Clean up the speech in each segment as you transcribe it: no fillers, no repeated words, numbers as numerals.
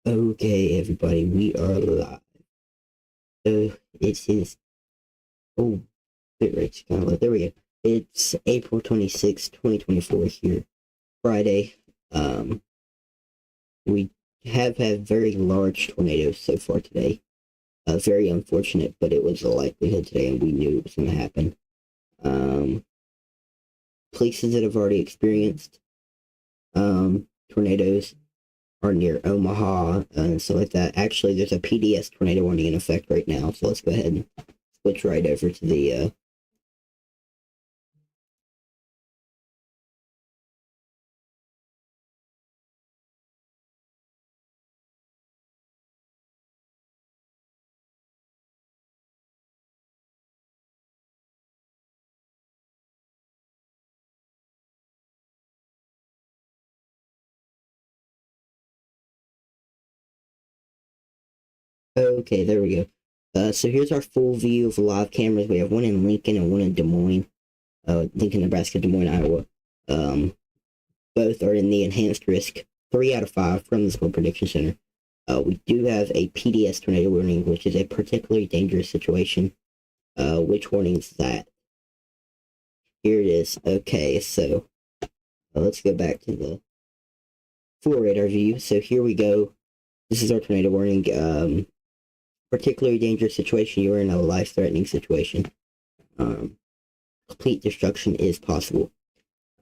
Okay, everybody, we are live. So it is bit rich kind of low. There we go. It's April 26th, 2024 here, Friday. We have had very large tornadoes so far today. Very unfortunate, but it was a likelihood today, and we knew it was going to happen. Places that have already experienced tornadoes are near Omaha and stuff like that. Actually, there's a PDS tornado warning in effect right now, so let's go ahead and switch right over to the Okay, there we go. So here's our full view of live cameras. We have one in Lincoln and one in Des Moines. Lincoln, Nebraska, Des Moines, Iowa. Both are in the enhanced risk 3 out of 5 from the School Prediction Center. We do have a PDS tornado warning, which is a particularly dangerous situation. Which warning is that? Here it is. Okay, so let's go back to the full radar view. So here we go. This is our tornado warning. Particularly dangerous situation. You are in a life-threatening situation. Complete destruction is possible.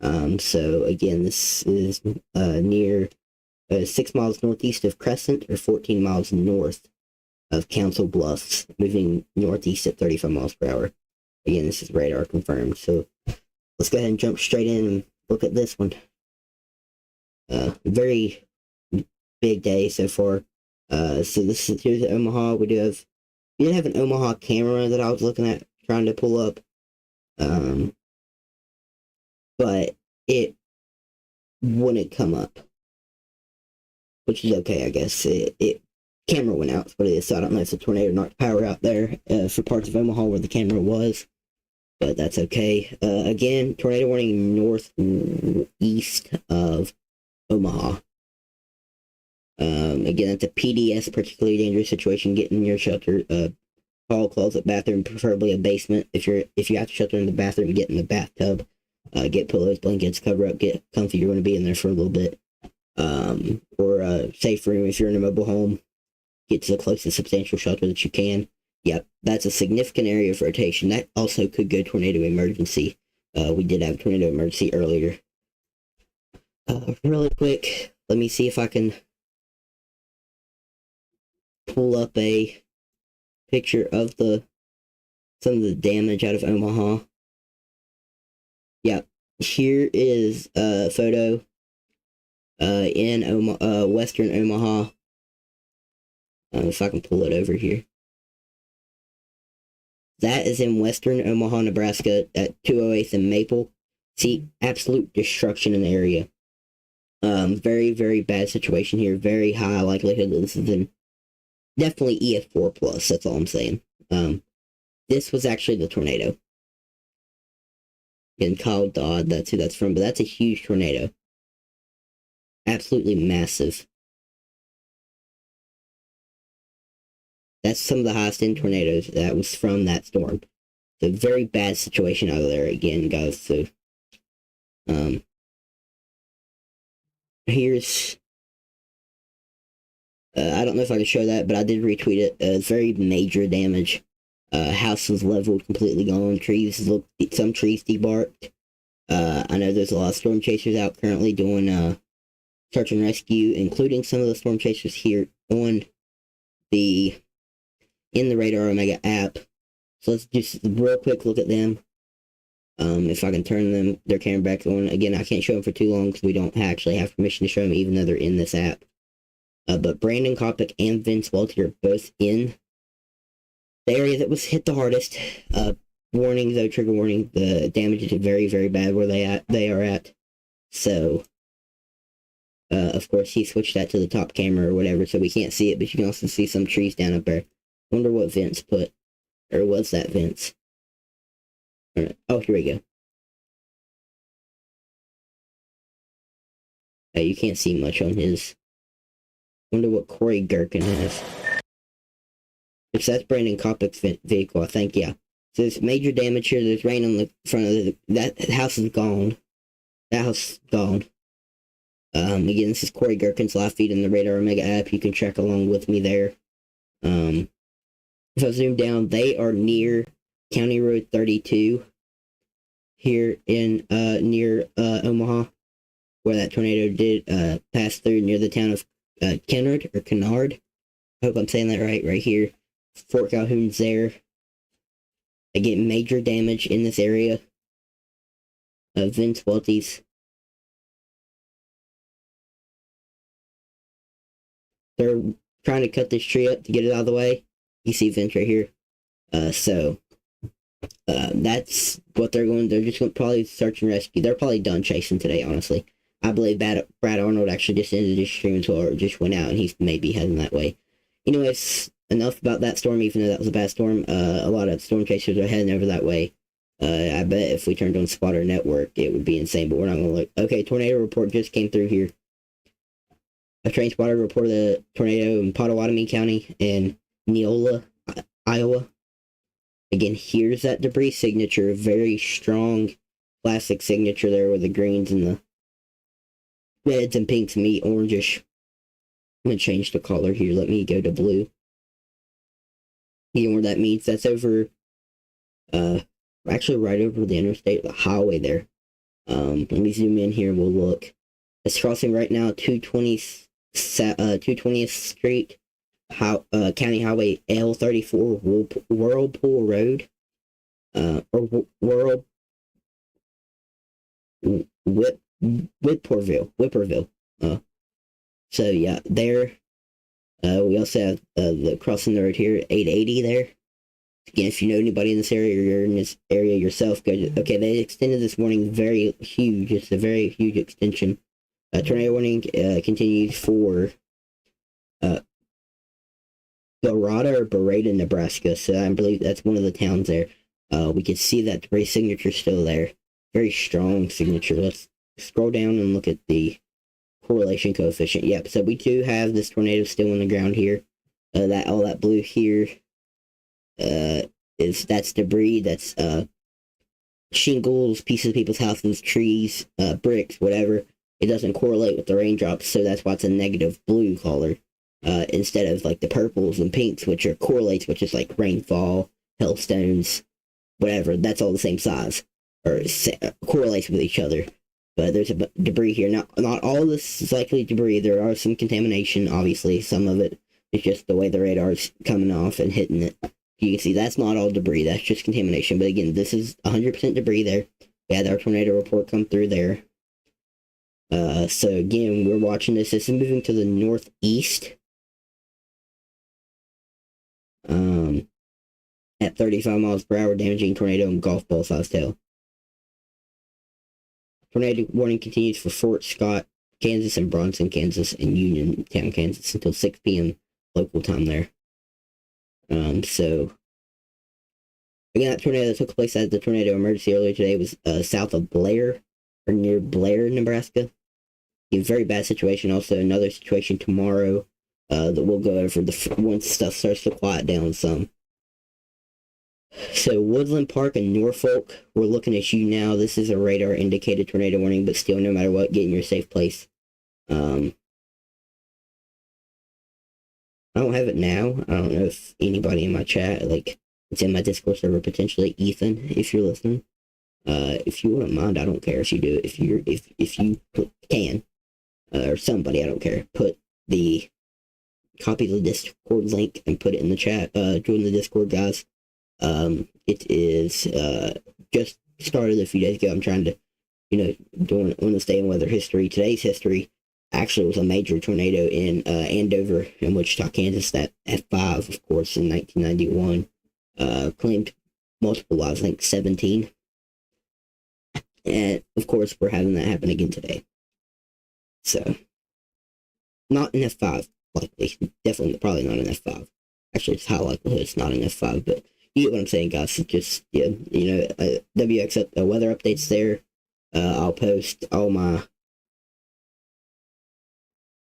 So again, this is near 6 miles northeast of Crescent or 14 miles north of Council Bluffs, moving northeast at 35 miles per hour. Again, this is radar confirmed. So let's go ahead and jump straight in and look at this one. Very big day so far. So here's Omaha. We did have an Omaha camera that I was looking at trying to pull up. But it wouldn't come up, which is okay, I guess. It camera went out, but it is, so I don't know if the tornado knocked power out there for parts of Omaha where the camera was, but that's okay. Again, tornado warning northeast of Omaha. Again, that's a PDS, particularly dangerous situation. Get in your shelter. Hall, closet, bathroom, preferably a basement. If you have to shelter in the bathroom, get in the bathtub. Get pillows, blankets, cover up, get comfy. You're going to be in there for a little bit. Or a safe room if you're in a mobile home. Get to the closest substantial shelter that you can. Yep, that's a significant area of rotation. That also could go tornado emergency. We did have a tornado emergency earlier. Really quick, let me see if I can pull up a picture of some of the damage out of Omaha. Yeah, here is a photo in western Omaha. If I can pull it over here. That is in western Omaha, Nebraska at 208th and Maple. See, absolute destruction in the area. Very, very bad situation here. Very high likelihood that this is definitely EF4 plus. That's all I'm saying. This was actually the tornado. In Kyle Dodd, that's who that's from, but that's a huge tornado. Absolutely massive. That's some of the highest end tornadoes that was from that storm. So very bad situation out of there again, guys. So here's I don't know if I can show that, but I did retweet it. It's very major damage. House was leveled, completely gone. Some trees debarked. I know there's a lot of storm chasers out currently doing search and rescue, including some of the storm chasers here in the Radar Omega app. So let's just real quick look at them. If I can turn their camera back on. Again, I can't show them for too long because we don't actually have permission to show them, even though they're in this app. But Brandon Kopic and Vince Welty are both in the area that was hit the hardest. Warning, though, trigger warning, the damage is very, very bad where they are at. So, of course, he switched that to the top camera or whatever, so we can't see it, but you can also see some trees down up there. Wonder what Vince put. Or was that Vince? Oh, here we go. You can't see much on his Wonder what Corey Gherkin has. If that's Brandon Koppick's vehicle, I think, yeah. So there's major damage here. There's rain on the front of that house is gone. That house is gone. Again, this is Corey Gherkin's live feed in the Radar Omega app. You can track along with me there. If I zoom down, they are near County Road 32 here in near Omaha, where that tornado did pass through, near the town of Kennard. I hope I'm saying that right here. Fort Calhoun's there. I get major damage in this area. Vince Welty's. They're trying to cut this tree up to get it out of the way. You see Vince right here. That's what they're going. They're just going to probably search and rescue. They're probably done chasing today, honestly. I believe Brad Arnold actually just ended his stream as well, or just went out, and he's maybe heading that way. Anyways, enough about that storm, even though that was a bad storm. A lot of storm chasers are heading over that way. I bet if we turned on Spotter Network, it would be insane, but we're not going to look. Okay, tornado report just came through here. A train spotter reported a tornado in Pottawatomie County and Neola, Iowa. Again, here's that debris signature. Very strong classic signature there with the greens and the reds and pinks meet orangish. I'm going to change the color here. Let me go to blue. You know where that means? That's over, actually right over the interstate, the highway there. Let me zoom in here and we'll look. It's crossing right now 220th Street, County Highway L34, Whirlpool Road, or Whipperville. So yeah, there. We also have the crossing the road here, 880 there. Again, if you know anybody in this area or you're in this area yourself, go to, okay, they extended this warning very huge. It's a very huge extension. Tornado warning continues for Berada or Berada, Nebraska. So I believe that's one of the towns there. We can see that debris signature still there. Very strong signature. Let's scroll down and look at the correlation coefficient. Yep, so we do have this tornado still on the ground here. That all that blue here that's debris. That's shingles, pieces of people's houses, trees, bricks, whatever. It doesn't correlate with the raindrops, so that's why it's a negative blue color. Instead of like the purples and pinks, which are correlates, which is like rainfall, hailstones, whatever. That's all the same size, or correlates with each other. But there's a debris here. Not all of this is likely debris. There are some contamination, obviously. Some of it is just the way the radar's coming off and hitting it. You can see that's not all debris. That's just contamination. But again, this is 100% debris there. We had our tornado report come through there. So again, we're watching this. This is moving to the northeast. At 35 miles per hour, damaging tornado and golf ball size tail. Tornado warning continues for Fort Scott, Kansas, and Bronson, Kansas, and Uniontown, Kansas, until 6 p.m. local time there. So again, that tornado that took place at the tornado emergency earlier today was south of Blair, or near Blair, Nebraska. A very bad situation. Also, another situation tomorrow that we'll go over once stuff starts to quiet down some. So Woodland Park in Norfolk, we're looking at you now. This is a radar indicated tornado warning, but still, no matter what, get in your safe place. I don't have it now. I don't know if anybody in my chat, like, it's in my Discord server, potentially Ethan, if you're listening. If you wouldn't mind, I don't care if you do it. If you can, or somebody, I don't care, put the copy the Discord link and put it in the chat. Join the Discord, guys. It is just started a few days ago. I'm trying to, doing on the stay in weather history. Today's history actually was a major tornado in Andover in Wichita, Kansas. That F5, of course, in 1991, claimed multiple lives, I think 17. And of course, we're having that happen again today. So, not an F5, likely. Definitely, probably not an F5. Actually, it's high likelihood it's not an F5, but you get what I'm saying, guys. It just, yeah, WX weather updates there. I'll post all my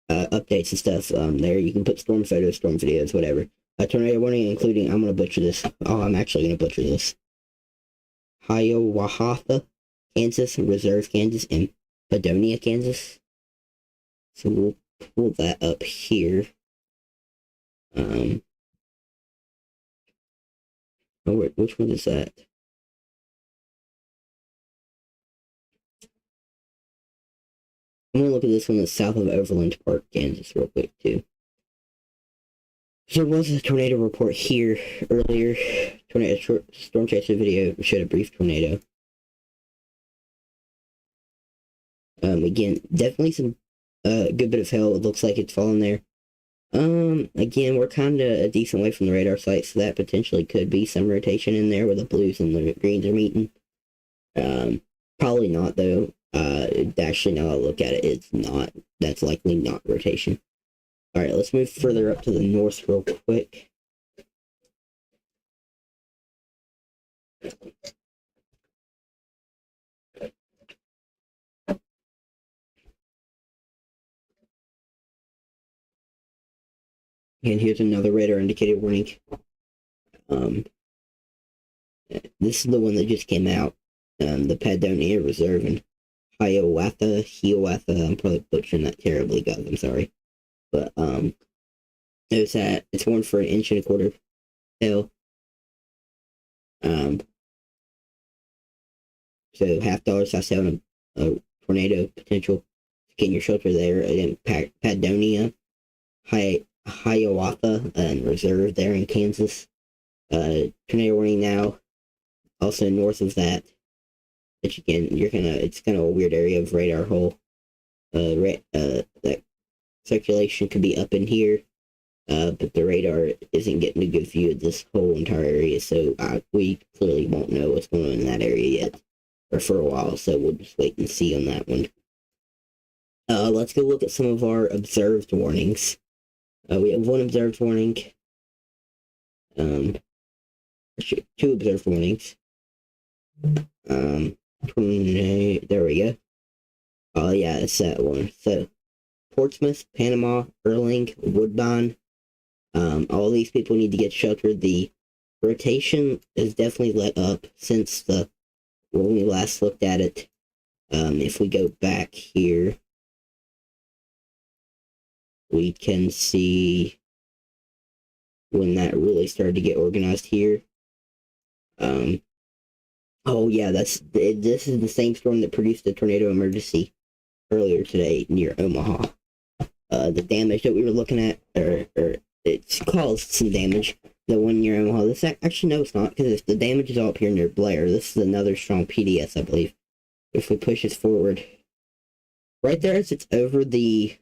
updates and stuff. There you can put storm photos, storm videos, whatever. A tornado warning, including, I'm gonna butcher this. Oh, I'm actually gonna butcher this. Hiawatha, Kansas, Reserve, Kansas, and Padonia, Kansas. So we'll pull that up here. Oh, wait, which one is that? I'm gonna look at this one that's south of Overland Park, Kansas, real quick too. So there was a tornado report here earlier. Tornado storm chaser video showed a brief tornado. Again, definitely some good bit of hail. It looks like it's falling there. Again, we're kind of a decent way from the radar site, so that potentially could be some rotation in there where the blues and the greens are meeting. Probably not though. Actually, now I look at it, it's not. That's likely not rotation. All right, let's move further up to the north real quick. And here's another radar indicated warning. This is the one that just came out. The Padonia Reserve in Hiawatha. I'm probably butchering that terribly, guys. I'm sorry. But it's warned for 1.25 inches hail. So $50 I sell a tornado potential to get in your shelter there in Padonia, Hiawatha, and Reserve there in Kansas. Tornado warning now. Also north of that, which again it's kind of a weird area of radar hole. That circulation could be up in here, but the radar isn't getting a good view of this whole entire area, so we clearly won't know what's going on in that area yet, or for a while, so we'll just wait and see on that one. Let's go look at some of our observed warnings. We have one observed warning. Two observed warnings. There we go. Oh yeah, it's that one. So Portsmouth, Panama, Erling, Woodbine. All these people need to get sheltered. The rotation is definitely let up since when we last looked at it. If we go back here, we can see when that really started to get organized here. Oh yeah, this is the same storm that produced the tornado emergency earlier today near Omaha. The damage that we were looking at, or it's caused some damage. The one near Omaha. Actually no, it's not, because if the damage is all up here near Blair, this is another strong PDS, I believe. If we push this forward, right there as it's over the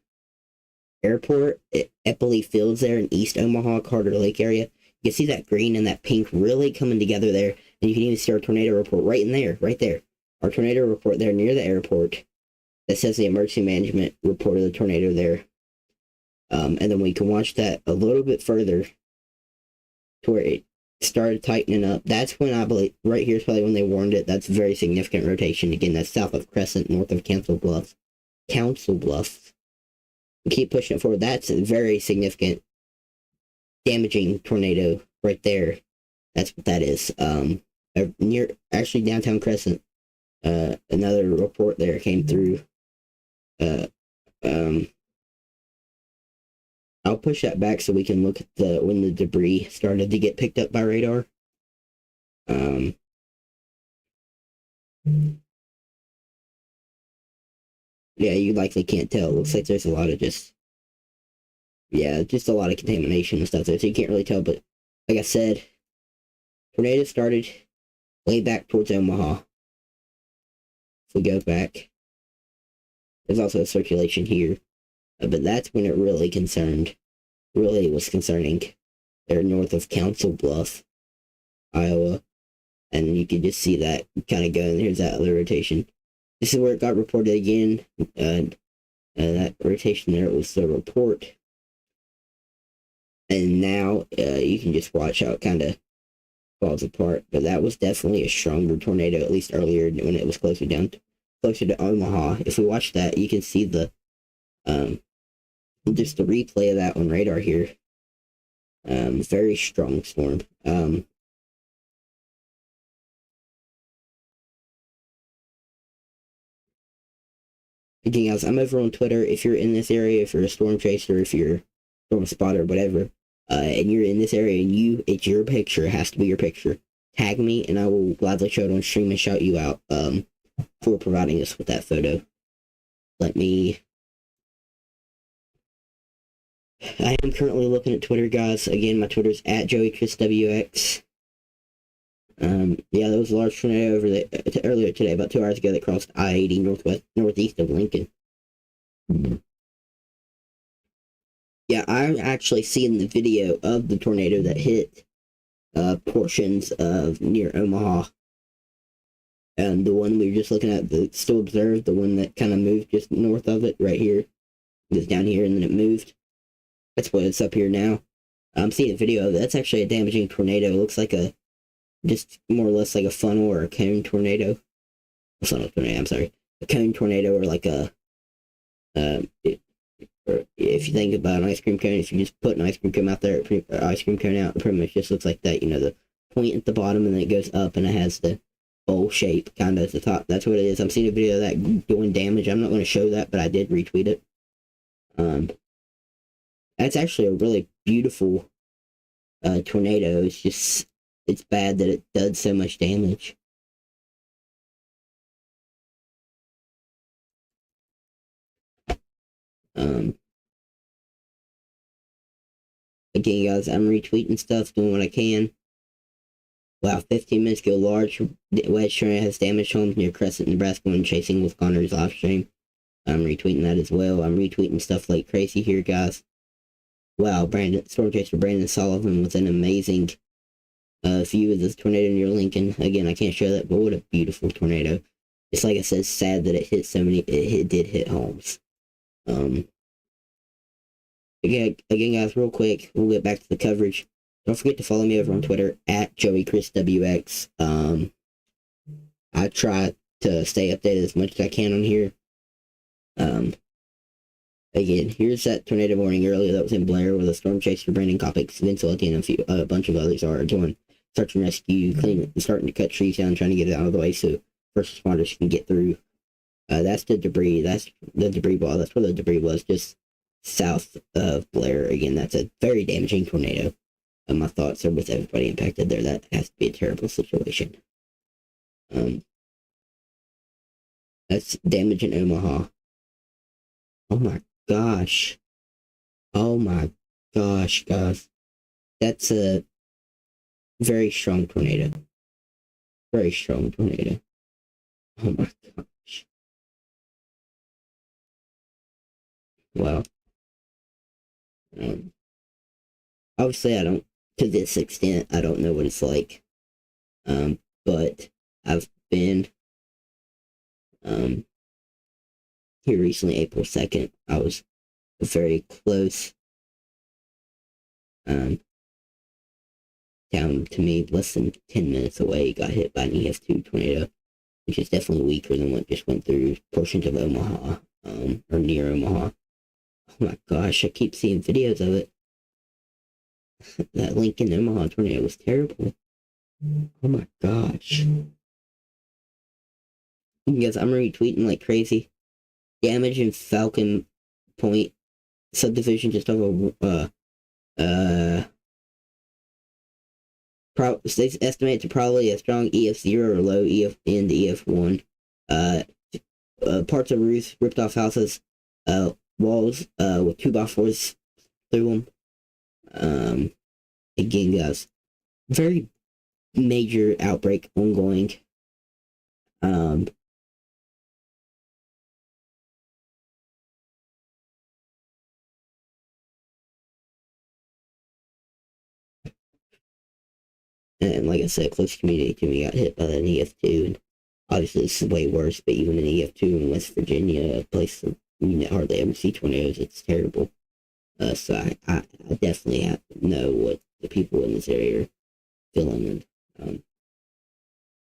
airport, Eppley Fields there in East Omaha, Carter Lake area. You can see that green and that pink really coming together there. And you can even see our tornado report right there. Our tornado report there near the airport that says the emergency management reported the tornado there. And then we can watch that a little bit further to where it started tightening up. That's when I believe, right here is probably when they warned it. That's very significant rotation. Again, that's south of Crescent, north of Council Bluffs. We keep pushing it forward. That's a very significant damaging tornado right there. That's what that is. Near actually downtown Crescent. Another report there came through. I'll push that back so we can look at when the debris started to get picked up by radar. Yeah, you likely can't tell. It looks like there's a lot of just a lot of contamination and stuff there, so you can't really tell. But like I said, tornado started way back towards Omaha. If we go back, there's also a circulation here, but that's when it really was concerning. They're north of Council Bluff, Iowa, and you can just see that kind of going. Here's that other rotation. This is where it got reported again. That rotation there was the report. And now you can just watch how it kind of falls apart. But that was definitely a stronger tornado, at least earlier when it was closer to Omaha. If we watch that, you can see the just the replay of that on radar here. Very strong storm. Again, guys, I'm over on Twitter. If you're in this area, if you're a storm chaser, if you're a storm spotter, whatever, and you're in this area and it's your picture, it has to be your picture, tag me and I will gladly show it on stream and shout you out for providing us with that photo. I am currently looking at Twitter, guys. Again, my Twitter's at JoeyChrisWX. Yeah, there was a large tornado over there earlier today, about 2 hours ago, that crossed I-80 northeast of Lincoln. Yeah, I'm actually seeing the video of the tornado that hit portions of near Omaha. And the one we were just looking at, still observed, the one that kind of moved just north of it, right here. It was down here and then it moved. That's what it's up here now. I'm seeing a video of it. That's actually a damaging tornado. It looks like just more or less like a funnel or a cone tornado. A funnel tornado, I'm sorry. A cone tornado, or like or if you think about an ice cream cone, if you just put an ice cream cone out there, ice cream cone out, it pretty much just looks like that. You know, the point at the bottom and then it goes up and it has the bowl shape kind of at the top. That's what it is. I'm seeing a video of that doing damage. I'm not going to show that, but I did retweet it. That's actually a really beautiful tornado. It's bad that it does so much damage. Again, guys, I'm retweeting stuff, doing what I can. Wow, 15 minutes ago, large wedge tornado has damaged homes near Crescent, Nebraska when chasing with Connor's live stream. I'm retweeting that as well. I'm retweeting stuff like crazy here, guys. Wow, Storm Chaser Brandon Sullivan with an amazing view of this tornado near Lincoln. Again, I can't show that, but what a beautiful tornado. It's like I said, sad that it hit so many, it did hit homes. Again, guys, real quick, we'll get back to the coverage. Don't forget to follow me over on Twitter at JoeyChrisWX. I try to stay updated as much as I can on here. Again, here's that tornado warning earlier that was in Blair, where the Storm Chaser, Brandon Kopic, Vince Wilty, and a bunch of others are doing search and rescue, cleaning, starting to cut trees down, trying to get it out of the way so first responders can get through. That's the debris. That's the debris ball. That's where the debris was, just south of Blair. Again, that's a very damaging tornado. My thoughts are with everybody impacted there. That has to be a terrible situation. That's damage in Omaha. Oh my gosh. Oh my gosh, guys. That's a very strong tornado. Very strong tornado. Oh my gosh. Wow. Obviously, to this extent, I don't know what it's like. But I've been here recently, April 2nd. I was very close. Down to me, less than 10 minutes away, got hit by an EF2 tornado, which is definitely weaker than what just went through portions of Omaha, or near Omaha. Oh my gosh, I keep seeing videos of it. That Lincoln Omaha tornado was terrible. Oh my gosh. Yes, I'm retweeting like crazy. Damage in Falcon Point subdivision just over they estimate to probably a strong EF0 or low EF in the EF1. Parts of roofs, ripped off houses, walls with 2x4s through them. Again, guys, very major outbreak ongoing. And like I said, close community to me got hit by an EF2, and obviously this is way worse, but even an EF2 in West Virginia, a place that you hardly ever see tornadoes, it's terrible. So I definitely have to know what the people in this area are feeling and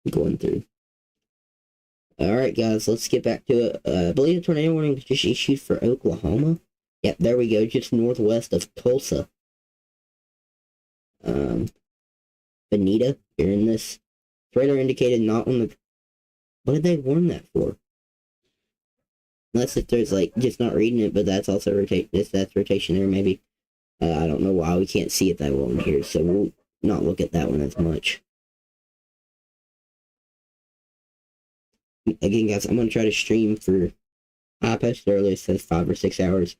going through. Alright guys, let's get back to it. I believe the tornado warning was just issued for Oklahoma. Yep, there we go, just northwest of Tulsa. Um, Bonita, you're in this. Radar indicated not on the. What did they warn that for? Unless if there's like just not reading it, but that's also rotate. That's rotation there maybe. I don't know why we can't see it that well in here, so we'll not look at that one as much. Again, guys, I'm gonna try to stream for. I posted earlier, it says 5 or 6 hours,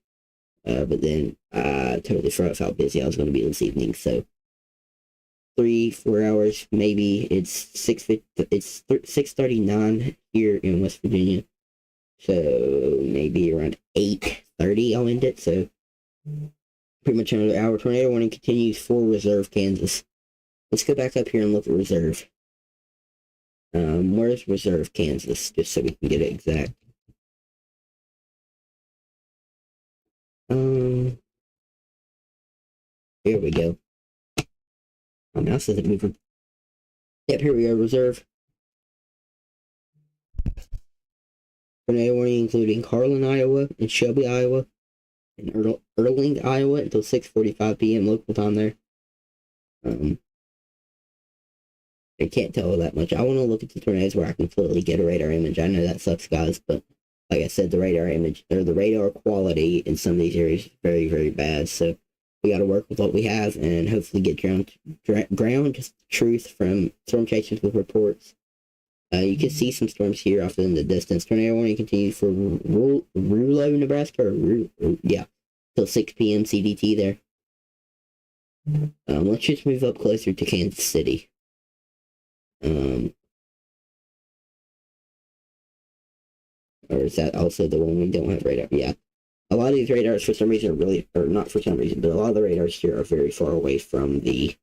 but then I totally forgot how busy I was going to be this evening. So 3-4 hours, maybe. It's 6:39 here in West Virginia, so maybe around 8:30 I'll end it. So pretty much another hour. Tornado warning continues for Reserve, Kansas. Let's go back up here and look at Reserve. Where's Reserve, Kansas? Just so we can get it exact. Here we go. My mouse isn't moving. Yep, here we go. Reserve. Tornado warning including Carlin, Iowa, and Shelby, Iowa, and Erling, Iowa until 6:45 p.m. local time there. I can't tell that much. I want to look at the tornadoes where I can clearly get a radar image. I know that sucks, guys, but like I said, the radar image or the radar quality in some of these areas is very, very bad. So we got to work with what we have and hopefully get ground truth from storm chasers with reports. You can see some storms here off in the distance. Tornado warning continues for Rulo, Nebraska, till 6 p.m. CDT there. Let's just move up closer to Kansas City. Or is that also the one we don't have radar? Yeah. A lot of these radars, for some reason, or not for some reason, but a lot of the radars here are very far away from the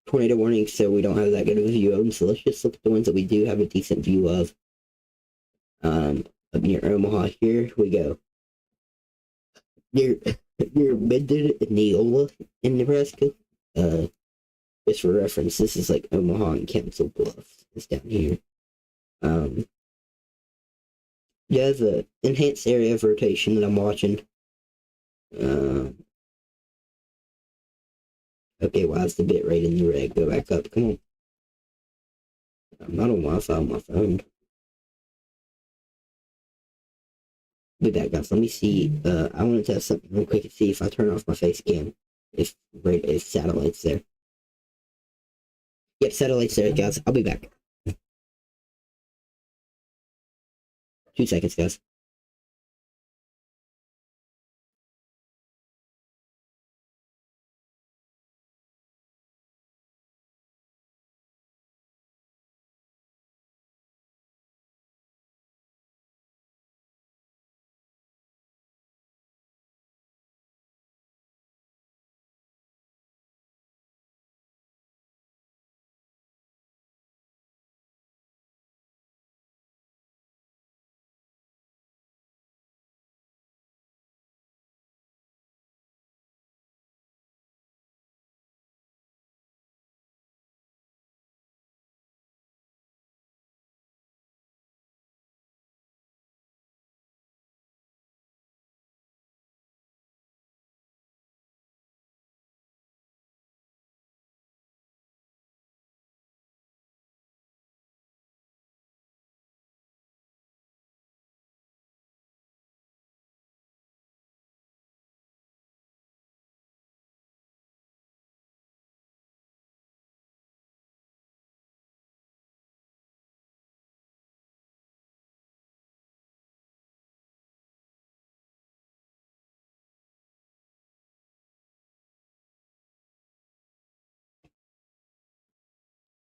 tornado warning, so we don't have that good of a view of them. So let's just look at the ones that we do have a decent view of. Up near Omaha, here we go. Near Minden and Neola in Nebraska. Just for reference, this is like Omaha and Council Bluffs. It's down here. Yeah, the enhanced area of rotation that I'm watching. Okay, why is the bit rate in the red? Go back up. Come on. I'm not on Wi-Fi on my phone. Be back, guys. Let me see. I want to test something real quick and see if I turn off my face cam. If satellite's there. Yep, satellite's there, guys. I'll be back. 2 seconds, guys.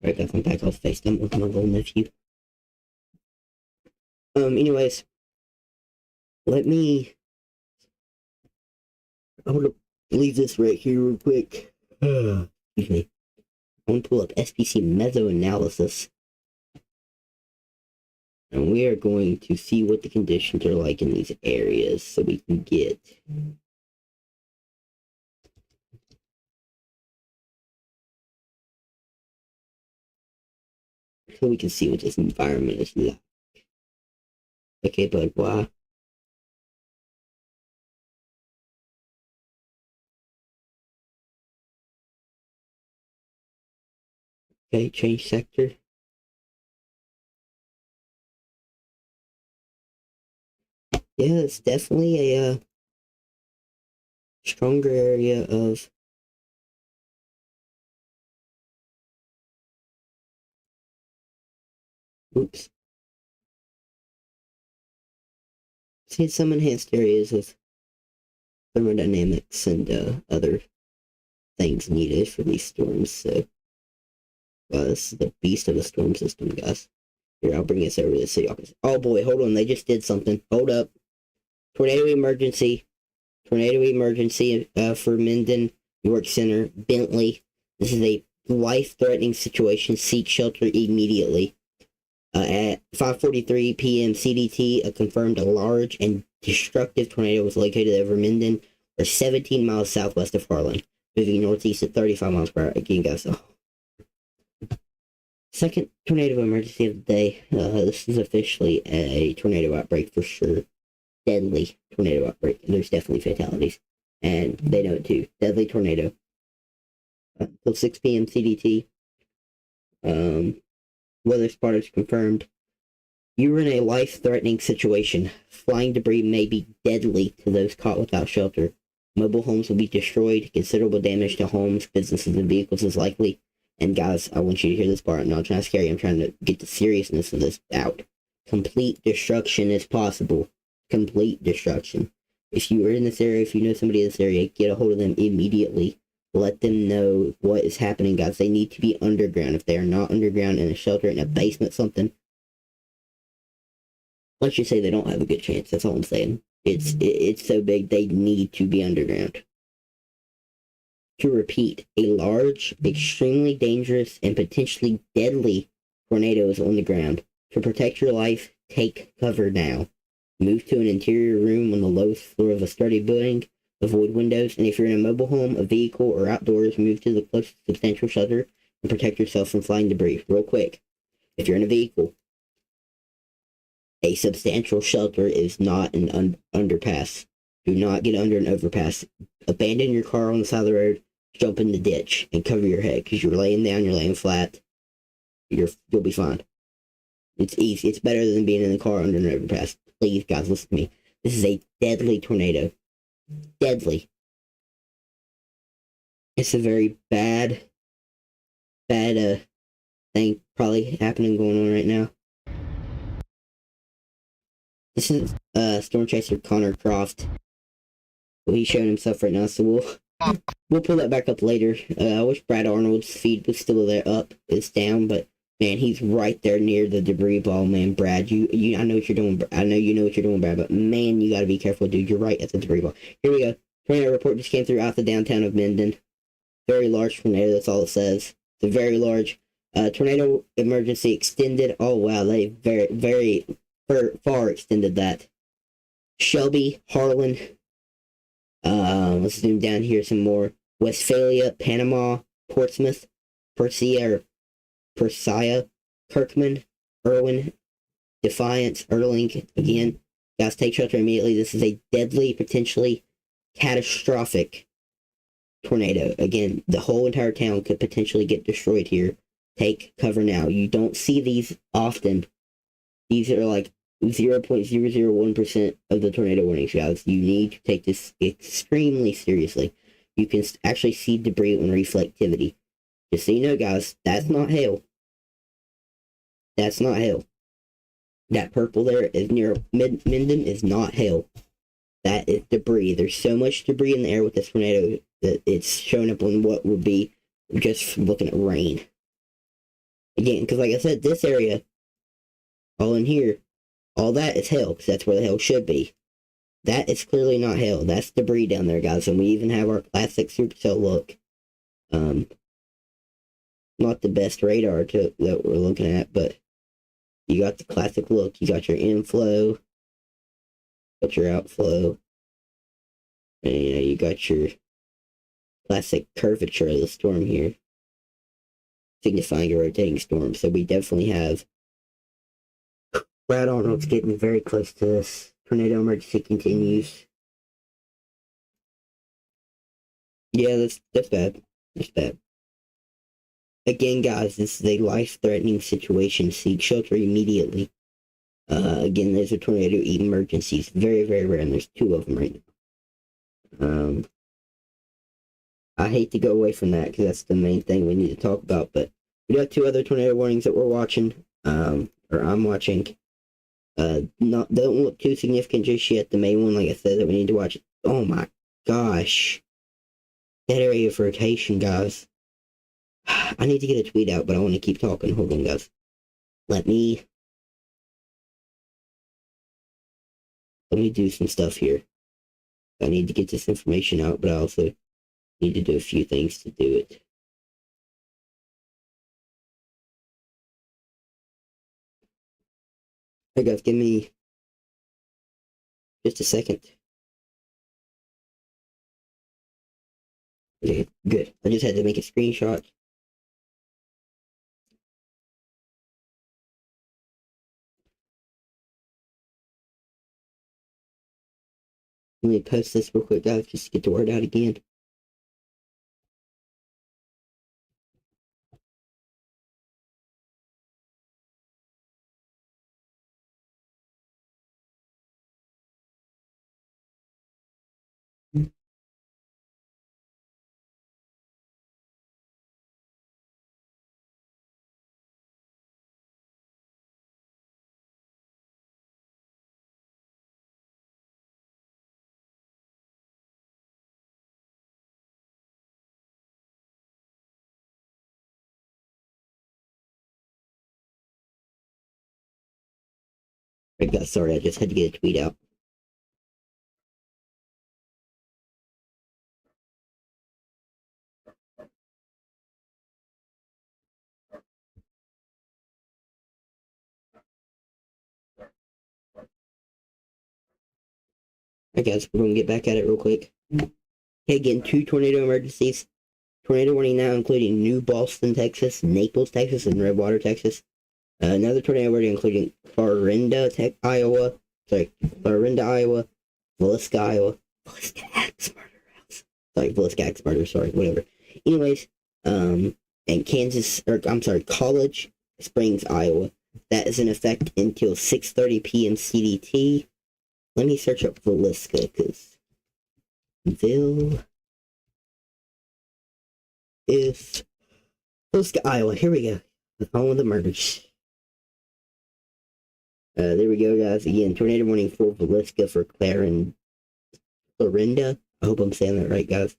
Right, guys, I'm back off FaceTime with my little nephew. Anyways, let me. I want to leave this right here real quick. Excuse me. I want to pull up SPC Meso-Analysis. And we are going to see what the conditions are like in these areas so we can get. So we can see what this environment is like. Okay, bud, why? Okay, change sector. Yeah, it's definitely a stronger area of. Oops. See some enhanced areas of thermodynamics and other things needed for these storms. So, this is the beast of a storm system, guys. Here, I'll bring this over to so y'all can. Oh boy, hold on, they just did something. Hold up. Tornado emergency. Tornado emergency for Minden, York Center, Bentley. This is a life-threatening situation. Seek shelter immediately. At 5:43 p.m. CDT, confirmed a large and destructive tornado was located over Minden, or 17 miles southwest of Harlan, moving northeast at 35 miles per hour. Again, guys. Second tornado emergency of the day. This is officially a tornado outbreak for sure. Deadly tornado outbreak. And there's definitely fatalities. And they know it too. Deadly tornado. Until 6 p.m. CDT. Weather spotters confirmed. You are in a life-threatening situation. Flying debris may be deadly to those caught without shelter. Mobile homes will be destroyed. Considerable damage to homes, businesses, and vehicles is likely. And guys, I want you to hear this part. I'm not trying to scare you. I'm trying to get the seriousness of this out. Complete destruction is possible. Complete destruction. If you are in this area, if you know somebody in this area, get a hold of them immediately. Let them know what is happening, guys. They need to be underground. If they are not underground in a shelter, in a basement, something, let's just say they don't have a good chance. That's all I'm saying. It's so big, they need to be underground. To repeat, a large, extremely dangerous, and potentially deadly tornado is on the ground. To protect your life, take cover now. Move to an interior room on the lowest floor of a sturdy building. Avoid windows, and if you're in a mobile home, a vehicle, or outdoors, move to the closest substantial shelter and protect yourself from flying debris. Real quick, if you're in a vehicle, a substantial shelter is not an underpass. Do not get under an overpass. Abandon your car on the side of the road, jump in the ditch, and cover your head, because you're laying down, you're laying flat, you'll be fine. It's easy. It's better than being in the car under an overpass. Please, guys, listen to me. This is a deadly tornado. Deadly. It's a very bad thing probably happening going on right now. This is Storm Chaser Connor Croft. Well, he's showing himself right now, so we'll pull that back up later. I wish Brad Arnold's feed was still there up. It's down, but man, he's right there near the debris ball, man. Brad, you I know what you're doing. I know you know what you're doing, Brad, but man, you gotta be careful, dude. You're right at the debris ball. Here we go. Tornado report just came through out the downtown of Minden. Very large tornado, that's all it says. It's a very large tornado emergency extended. Oh wow, they very far extended that. Shelby, Harlan, let's zoom down here some more. Westphalia, Panama, Portsmouth, Persia, Kirkman, Irwin, Defiance, Erling. Again, guys, take shelter immediately. This is a deadly, potentially catastrophic tornado. Again, the whole entire town could potentially get destroyed here. Take cover now. You don't see these often. These are like 0.001% of the tornado warnings, guys. You need to take this extremely seriously. You can actually see debris on reflectivity. Just so you know, guys, that's not hail. That's not hail. That purple there is near Minden is not hail. That is debris. There's so much debris in the air with this tornado that it's showing up on what would be just looking at rain. Again, because like I said, this area, all in here, all that is hail, because that's where the hail should be. That is clearly not hail. That's debris down there, guys. And we even have our classic supercell look. Not the best radar that we're looking at, but you got the classic look. You got your inflow, got your outflow, and you got your classic curvature of the storm here, signifying a rotating storm. So we definitely have Brad Arnold's getting very close to this. Tornado emergency continues. Yeah, that's bad. That's bad. Again, guys, this is a life-threatening situation. Seek shelter immediately. Again, there's a tornado emergency. It's very, very rare, and there's 2 of them right now. I hate to go away from that because that's the main thing we need to talk about, but we got 2 other tornado warnings that we're watching, or I'm watching. Don't look too significant just yet. The main one, like I said, that we need to watch. Oh my gosh. That area of rotation, guys. I need to get a tweet out, but I want to keep talking. Hold on, guys. Let me do some stuff here. I need to get this information out, but I also need to do a few things to do it. Hey guys, give me just a second. Okay, good. I just had to make a screenshot. Let me post this real quick, guys, just to get the word out again. Right, guys, sorry, I just had to get a tweet out. Alright, guys, we're going to get back at it real quick. Okay, again, 2 tornado emergencies. Tornado warning now, including New Boston, Texas, Naples, Texas, and Redwater, Texas. Another tornado warning including Clarinda, Iowa. Clarinda, Iowa. Villisca, Iowa. Villisca Axe Murder House. Villisca Axe Murder, whatever. Anyways, and College Springs, Iowa. That is in effect until 6:30 p.m. CDT. Let me search up Villisca, because Villisca, Iowa. Here we go. All of the murders. There we go, guys. Again, tornado warning for Villisca for Clarinda. I hope I'm saying that right, guys.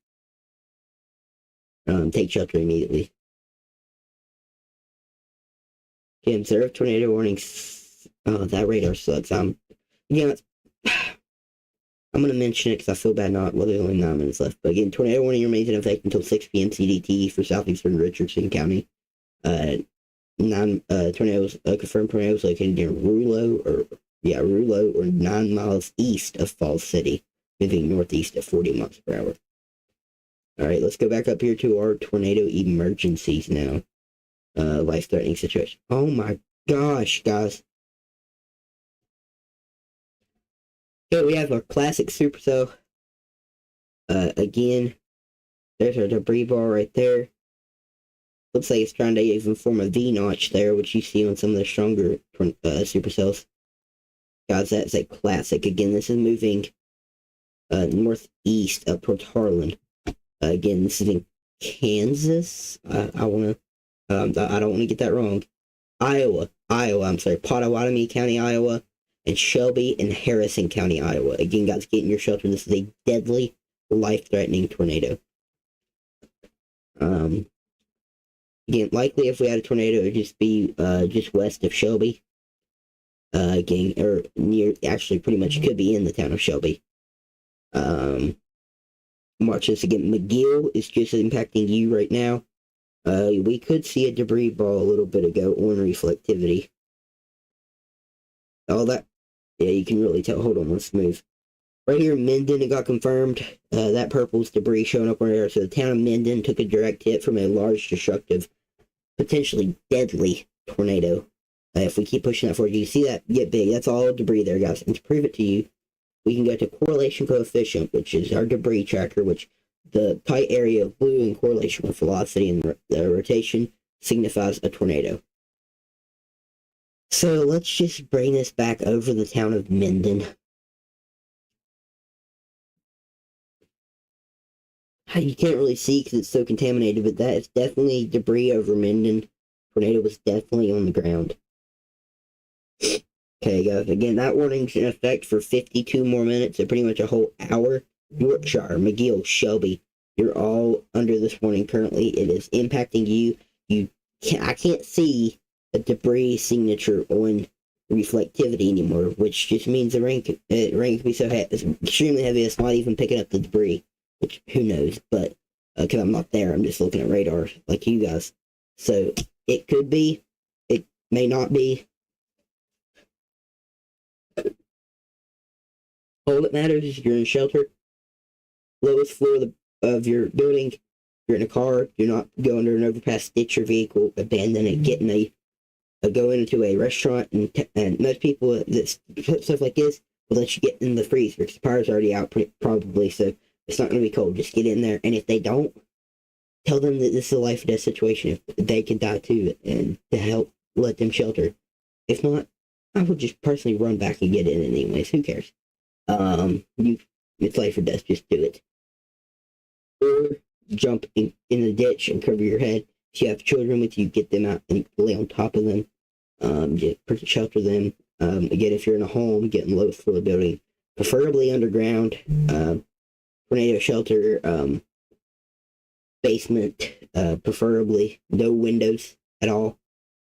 Take shelter immediately. Okay, observe tornado warnings. Oh, that radar sucks. Yeah, I'm going to mention it because I feel bad not. Well, there's only 9 minutes left. But again, tornado warning remains in effect until 6 p.m. CDT for southeastern Richardson County. Tornadoes, confirmed tornadoes located near Rouleau, or 9 miles east of Falls City, moving northeast at 40 miles per hour. Alright, let's go back up here to our tornado emergencies now. Life-threatening situation. Oh my gosh, guys. Okay, we have our classic supercell. Again, there's our debris bar right there. Looks like it's trying to even form a V-notch there, which you see on some of the stronger supercells. Guys, that's a classic. Again, this is moving northeast up towards Harlan. Again, this is in Kansas. I don't want to get that wrong. Iowa. Pottawatomie County, Iowa, and Shelby and Harrison County, Iowa. Again, guys, get in your shelter. This is a deadly, life-threatening tornado. Again, likely if we had a tornado, it would just be just west of Shelby. Again, or near, actually pretty much could be in the town of Shelby. Watch this again. McGill is just impacting you right now. We could see a debris ball a little bit ago on reflectivity. All that, yeah, you can really tell. Hold on, let's move. Right here, Minden, it got confirmed. That purple's debris showing up right there. So the town of Minden took a direct hit from a large, destructive, potentially deadly tornado. If we keep pushing that forward, you see that get big. That's all debris there, guys. And to prove it to you, we can go to correlation coefficient, which is our debris tracker, which the tight area of blue in correlation with velocity and the rotation. signifies a tornado. So let's just bring this back over the town of Minden. You can't really see because it's so contaminated, but that is definitely debris over Minden. Tornado was definitely on the ground. Okay, guys, again, that warning's in effect for 52 more minutes, so pretty much a whole hour. Yorkshire, McGill, Shelby, you're all under this warning currently. It is impacting you. I can't see a debris signature on reflectivity anymore, which just means the rain can be so extremely heavy it's not even picking up the debris, which who knows, but because I'm not there, I'm just looking at radar like you guys. So it could be, it may not be. All that matters is you're in shelter, lowest floor of your building. You're in a car. Do not go under an overpass, ditch your vehicle, abandon it, go into a restaurant, and most people that put stuff like this will let you get in the freezer because the power's already out probably, so it's not going to be cold. Just get in there, and if they don't, tell them that this is a life or death situation. If they can die too, and to help let them shelter. If not, I would just personally run back and get in anyways. Who cares? It's life or death. Just do it. Or jump in the ditch and cover your head. If you have children with you, get them out and lay on top of them. Shelter them. Again, if you're in a home, get in the lowest floor of the building, preferably underground. Tornado shelter, basement, preferably no windows at all.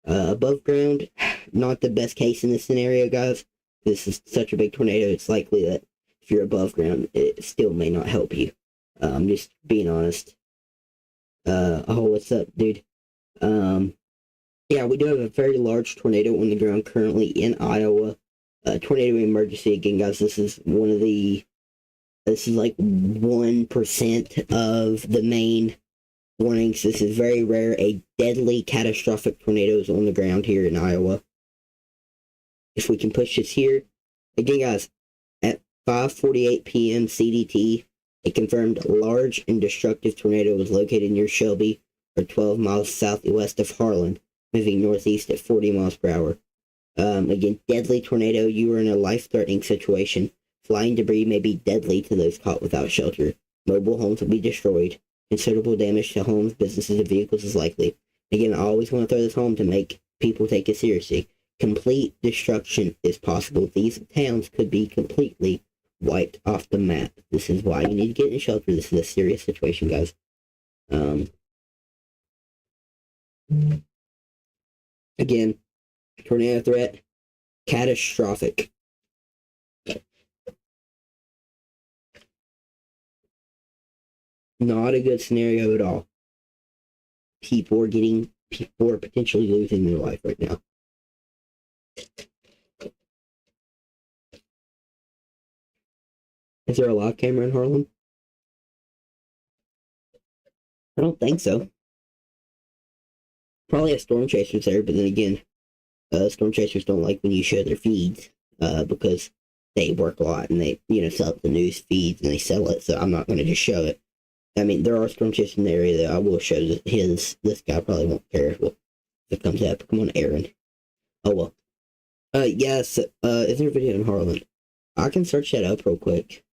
Above ground, not the best case in this scenario, guys. This is such a big tornado, it's likely that if you're above ground, it still may not help you. Just being honest. What's up, dude? Yeah, we do have a very large tornado on the ground currently in Iowa. Tornado emergency, again, guys, this is like 1% of the main warnings. This is very rare. A deadly catastrophic tornado is on the ground here in Iowa. If we can push this here. Again, guys, at 5:48 p.m. CDT, a confirmed large and destructive tornado was located near Shelby, or 12 miles southwest of Harlan, moving northeast at 40 miles per hour. Again, deadly tornado. You are in a life-threatening situation. Flying debris may be deadly to those caught without shelter. Mobile homes will be destroyed. Considerable damage to homes, businesses, and vehicles is likely. Again, I always want to throw this home to make people take it seriously. Complete destruction is possible. These towns could be completely wiped off the map. This is why you need to get in shelter. This is a serious situation, guys. Again, tornado threat, catastrophic. Not a good scenario at all. People are potentially losing their life right now. Is there a live camera in Harlem? I don't think so. Probably a storm chaser's there, but then again, storm chasers don't like when you show their feeds, because they work a lot and they, sell up the news feeds and they sell it, so I'm not going to just show it. I mean, there are storm chasers in the area that I will show this guy probably won't care if it comes up. Come on, Aaron. Oh, well. Yes, is there a video in Harlan? I can search that up real quick.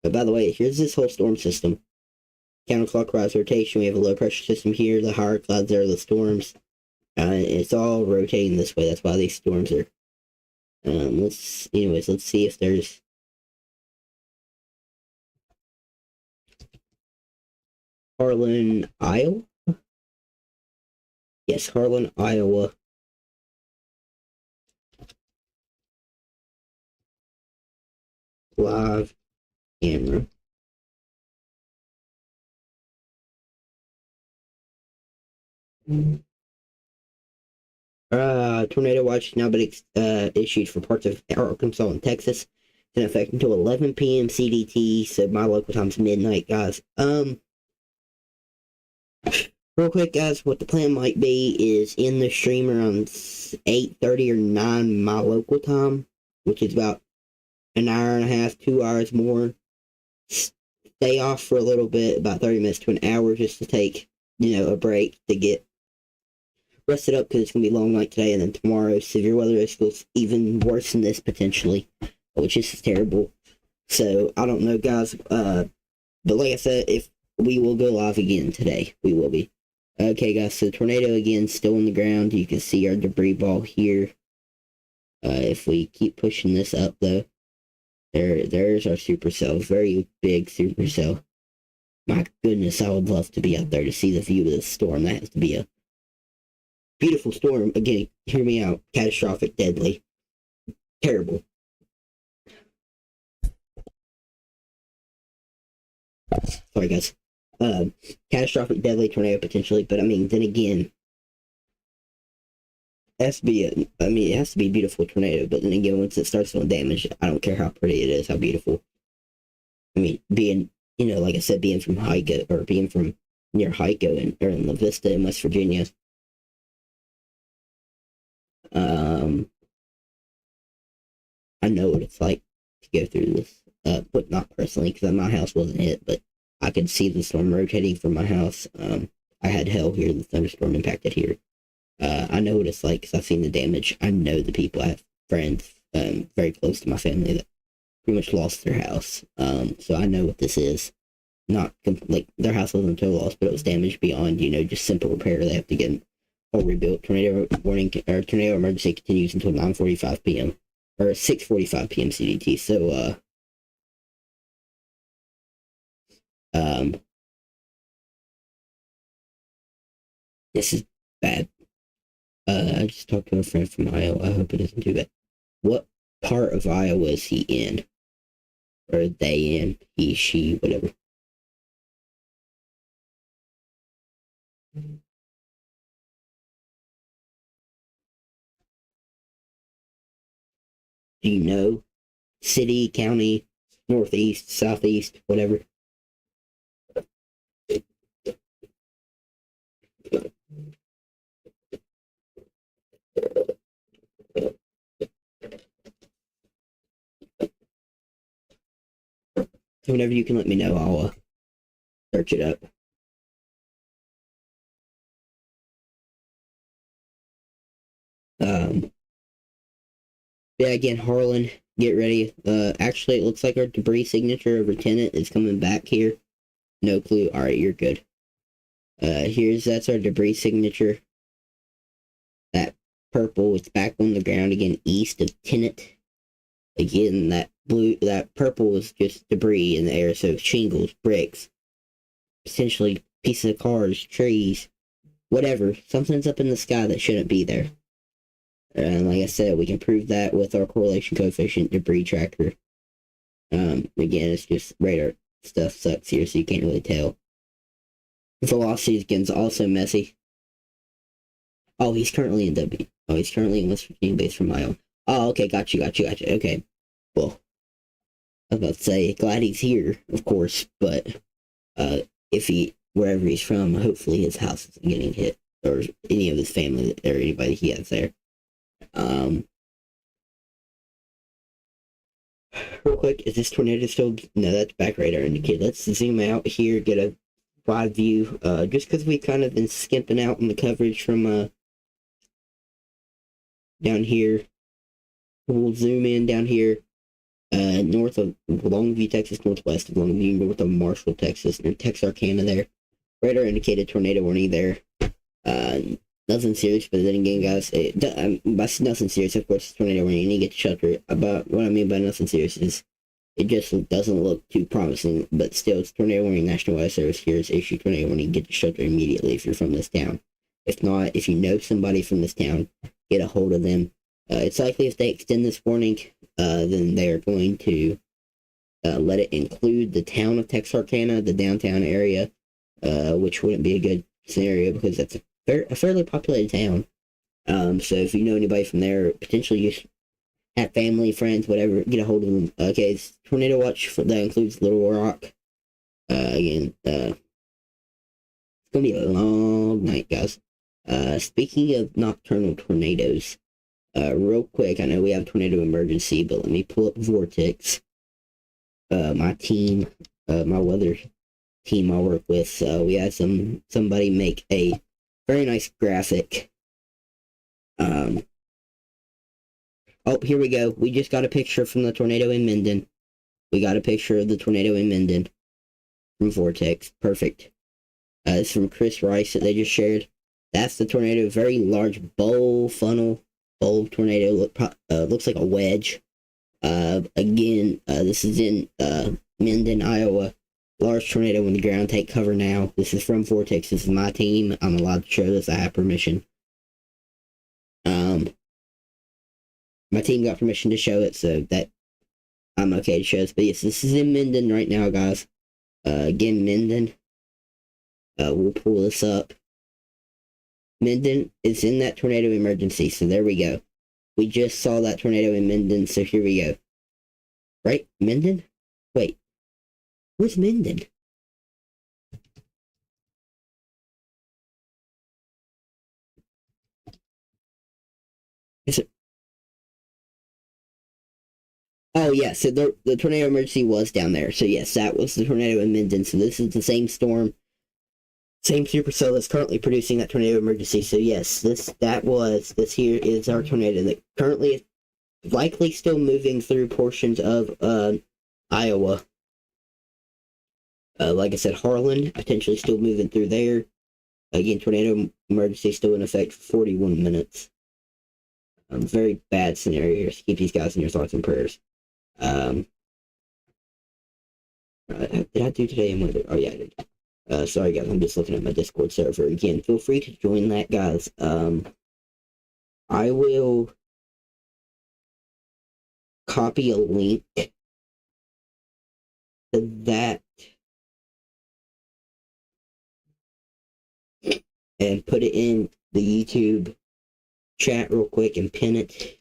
But by the way, here's this whole storm system. Counterclockwise rotation, we have a low pressure system here, the higher clouds there are the storms. It's all rotating this way, that's why these storms are. Let's see if there's... Harlan, Iowa? Yes, Harlan, Iowa. Live camera. Tornado watch has now been issued for parts of Arkansas and Texas. It's in effect until 11 p.m. CDT, so my local time's midnight, guys. Real quick, guys, what the plan might be is in the stream around 8:30 or 9 my local time, which is about an hour and a half, 2 hours more. Stay off for a little bit, about 30 minutes to an hour, just to take, a break to get rest it up because it's going to be a long night today, and then tomorrow, severe weather risk goes even worse than this potentially, which is terrible. So, I don't know, guys. But like I said, if we will go live again today, we will be. Okay, guys, so tornado again, still on the ground. You can see our debris ball here. If we keep pushing this up, though, there's our supercell. Very big supercell. My goodness, I would love to be out there to see the view of this storm. That has to be a beautiful storm. Again, hear me out. Catastrophic, deadly, terrible. Sorry, guys. Catastrophic, deadly tornado potentially, but I mean, then again, it has to be a beautiful tornado, but then again, once it starts doing damage, I don't care how pretty it is, how beautiful. I mean, being, like I said, being from Hico, or being from near Hico or in La Vista in West Virginia, I know what it's like to go through this, but not personally, because my house wasn't hit, but I could see the storm rotating from my house. I had hail here, the thunderstorm impacted here. I know what it's like because I've seen the damage. I know the people. I have friends very close to my family that pretty much lost their house. So I know what this is. Not like their house wasn't total loss, but it was damaged beyond, just simple repair. They have to get all rebuilt. Tornado warning or tornado emergency continues until 9:45 p.m. or 6:45 p.m. CDT. So this is bad. I just talked to a friend from Iowa. I hope it isn't too bad. What part of Iowa is he in? Or they in? He, she, whatever. Do you know? City, county, northeast, southeast, whatever. Whenever you can let me know, I'll search it up. Yeah, again, Harlan, get ready. Actually, it looks like our debris signature of Lieutenant is coming back here. No clue. All right, you're good. That's our debris signature. That purple, it's back on the ground again, east of Tenet. Again, that purple is just debris in the air, so shingles, bricks, potentially pieces of cars, trees, whatever. Something's up in the sky that shouldn't be there. And like I said, we can prove that with our correlation coefficient debris tracker. Again, it's just radar stuff sucks here, so you can't really tell. Velocity again is also messy. Oh, he's currently in W. Oh, he's currently in West Virginia, based from Iowa. Oh, okay, got you. Okay, well, I was about to say, glad he's here, of course, but wherever he's from, hopefully his house isn't getting hit, or any of his family, or anybody he has there. Real quick, is this tornado still? No, that's back radar indicated. Let's zoom out here, get a wide view. Just because we've kind of been skimping out on the coverage from down here. We'll zoom in down here, north of Longview, Texas, northwest of Longview, north of Marshall, Texas, near Texarkana there. Radar indicated tornado warning there. Nothing serious, but then again, guys, by nothing serious, of course, tornado warning, you need to get shelter. About what I mean by nothing serious is it just doesn't look too promising, but still, it's tornado warning. National Weather Service here is issued tornado warning. Get to shelter immediately if you're from this town. If not, if you know somebody from this town, get a hold of them. It's likely if they extend this warning, then they are going to let it include the town of Texarkana, the downtown area, which wouldn't be a good scenario because that's a fairly populated town. So if you know anybody from there, potentially you have family, friends, whatever, get a hold of them. Okay, it's tornado watch that includes Little Rock. Again, it's gonna be a long night, guys. Speaking of nocturnal tornadoes, real quick, I know we have tornado emergency, but let me pull up Vortex. My team, my weather team I work with, we had somebody make a very nice graphic Um, oh, here we go. We just got a picture from the tornado in Minden. We got a picture of the tornado in Minden from Vortex. Perfect. It's from Chris Rice that they just shared. That's the tornado. Very large bowl tornado. Looks like a wedge. Again, this is in Minden, Iowa. Large tornado on the ground. Take cover now. This is from Vortex. This is my team. I'm allowed to show this. I have permission. My team got permission to show it, so that I'm okay to show this. But yes, this is in Minden right now, guys. Again, Minden. We'll pull this up. Minden is in that tornado emergency, so there we go. We just saw that tornado in Minden, so here we go. Right? Minden? Wait. Where's Minden? Is it? Oh, yeah, so the tornado emergency was down there. So, yes, that was the tornado in Minden. So, this is the same storm, same supercell that's currently producing that tornado emergency. So, yes, this here is our tornado that currently is likely still moving through portions of Iowa. Like I said, Harlan, potentially still moving through there. Again, tornado emergency still in effect for 41 minutes. Very bad scenarios. Keep these guys in your thoughts and prayers. Did I do today and weather? Oh, yeah, I did. Sorry, guys. I'm just looking at my Discord server. Again, feel free to join that, guys. I will copy a link to that and put it in the YouTube chat real quick and pin it.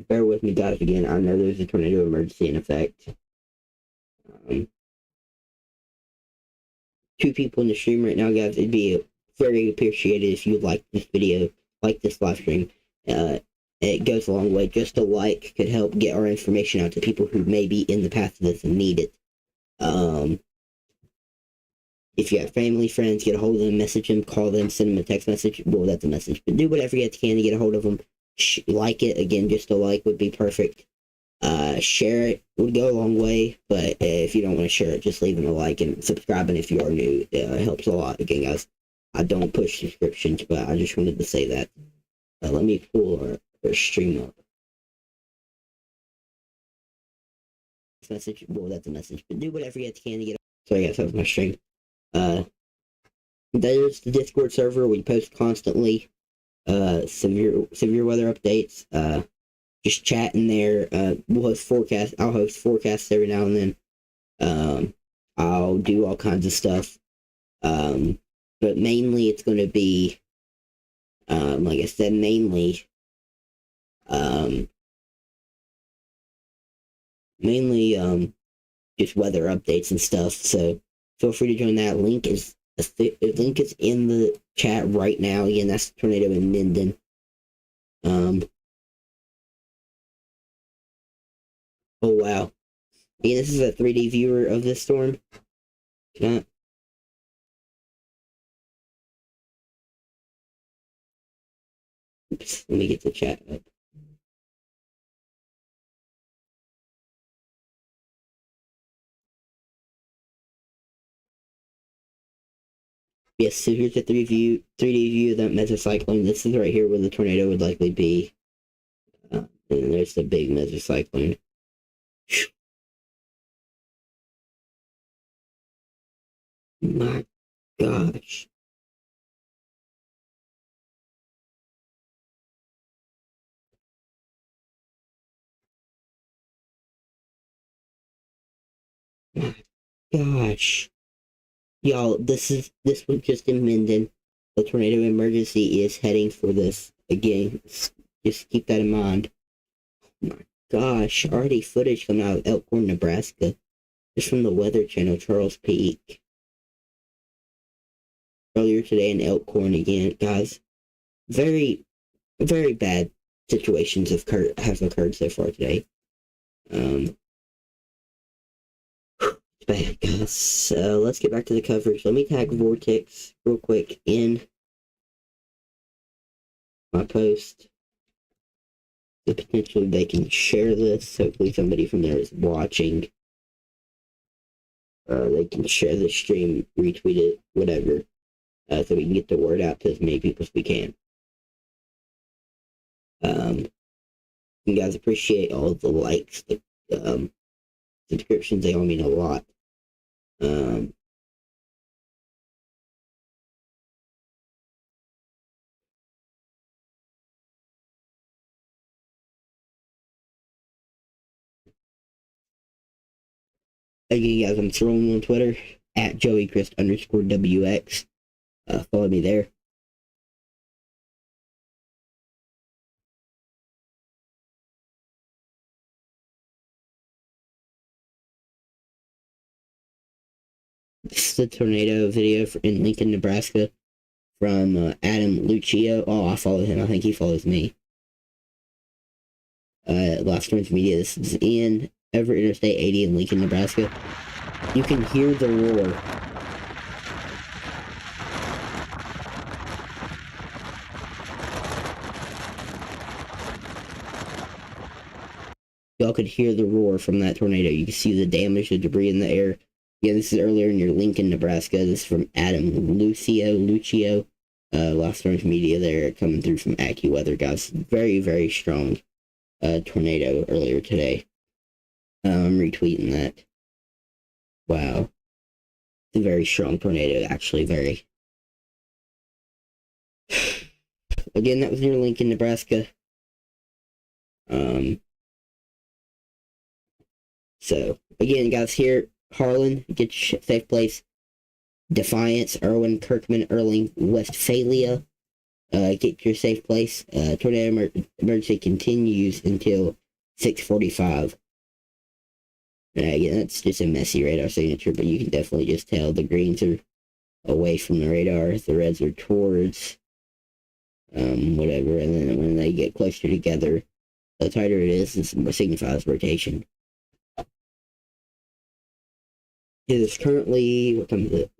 Bear with me, guys. Again, I know there's a tornado emergency in effect. 2 people in the stream right now, guys. It'd be very appreciated if you like this video, like this live stream. It goes a long way. Just a like could help get our information out to people who may be in the path of this and need it. If you have family, friends, get a hold of them, message them, call them, send them a text message. Well, that's a message, but do whatever you can to get a hold of them. Like it. Again, just a like would be perfect. Share it would go a long way, but if you don't want to share it, just leave them a like and subscribing if you are new. It helps a lot. Again, guys, I don't push subscriptions, but I just wanted to say that. Let me pull our stream up. Message. Well, that's a message, but do whatever you can to get. Sorry, guys, that was my stream. There's the Discord server. We post constantly severe weather updates. Just chat in there. We'll host forecasts. I'll host forecasts every now and then. I'll do all kinds of stuff. But mainly it's going to be, like I said, mainly just weather updates and stuff. So feel free to join that. Link is in the chat right now. Again, that's the tornado in Minden. Oh wow. Yeah, this is a 3D viewer of this storm. Oops, let me get the chat up. Yes, so here's a 3D view of that mesocyclone. This is right here where the tornado would likely be. And there's the big mesocyclone. My gosh. My gosh. Y'all, this was just in Minden. The tornado emergency is heading for this again. Just keep that in mind. Oh my gosh, already footage coming out of Elkhorn, Nebraska. Just from the Weather Channel, Charles Peak. Earlier today in Elkhorn again, guys. Very, very bad situations have occurred so far today. Bad, guys. So let's get back to the coverage. Let me tag Vortex real quick in my post. So potentially they can share this. Hopefully somebody from there is watching. They can share the stream, retweet it, whatever, so we can get the word out to as many people as we can. You guys appreciate all the likes, the subscriptions. They all mean a lot. Again, guys, I'm throwing on Twitter at JoeyChrist_WX. Follow me there. This is the tornado video in Lincoln, Nebraska from Adam Lucio. Oh, I follow him. I think he follows me. Last Storms Media. This is in over Interstate 80 in Lincoln, Nebraska. You can hear the roar. Y'all could hear the roar from that tornado. You can see the damage, the debris in the air. Yeah, this is earlier near Lincoln, Nebraska. This is from Adam Lucio. Last Storms Media there, coming through from AccuWeather, guys. Very, very strong tornado earlier today. I'm retweeting that. Wow. It's a very strong tornado, actually, very. Again, that was near Lincoln, Nebraska. So, again, guys, here, Harlan, get your safe place. Defiance, Irwin, Kirkman, Erling, Westphalia, get your safe place. Tornado emergency continues until 6:45. Again, that's just a messy radar signature, but you can definitely just tell the greens are away from the radar, the reds are towards whatever, and then when they get closer together, the tighter it is, it signifies rotation. It is currently, what time is it?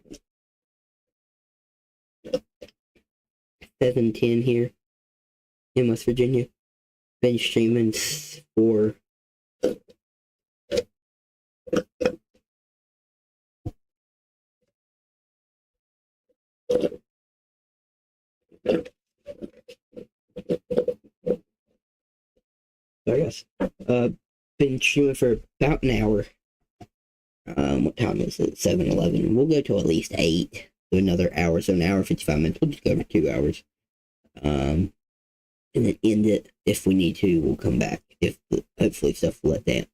7:10 here in West Virginia. Been streaming for been streaming for about an hour. What time is it? 7:11. We'll go to at least 8. So another hour, so an hour 55 minutes. We'll just go over 2 hours. And then end it if we need to. We'll come back if hopefully stuff let up.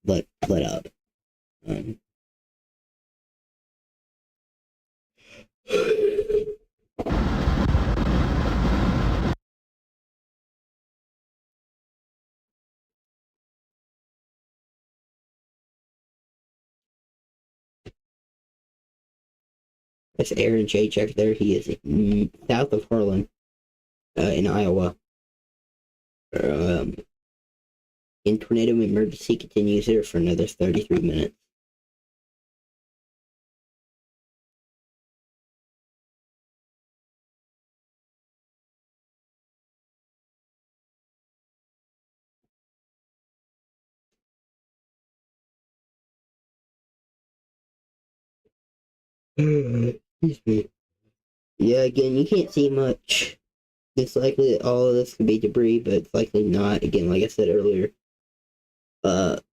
That's Aaron J. Check there. He is south of Harlan, in Iowa. And tornado emergency continues here for another 33 minutes. Excuse me. Yeah, again, you can't see much. It's likely that all of this could be debris, but it's likely not. Again, like I said earlier,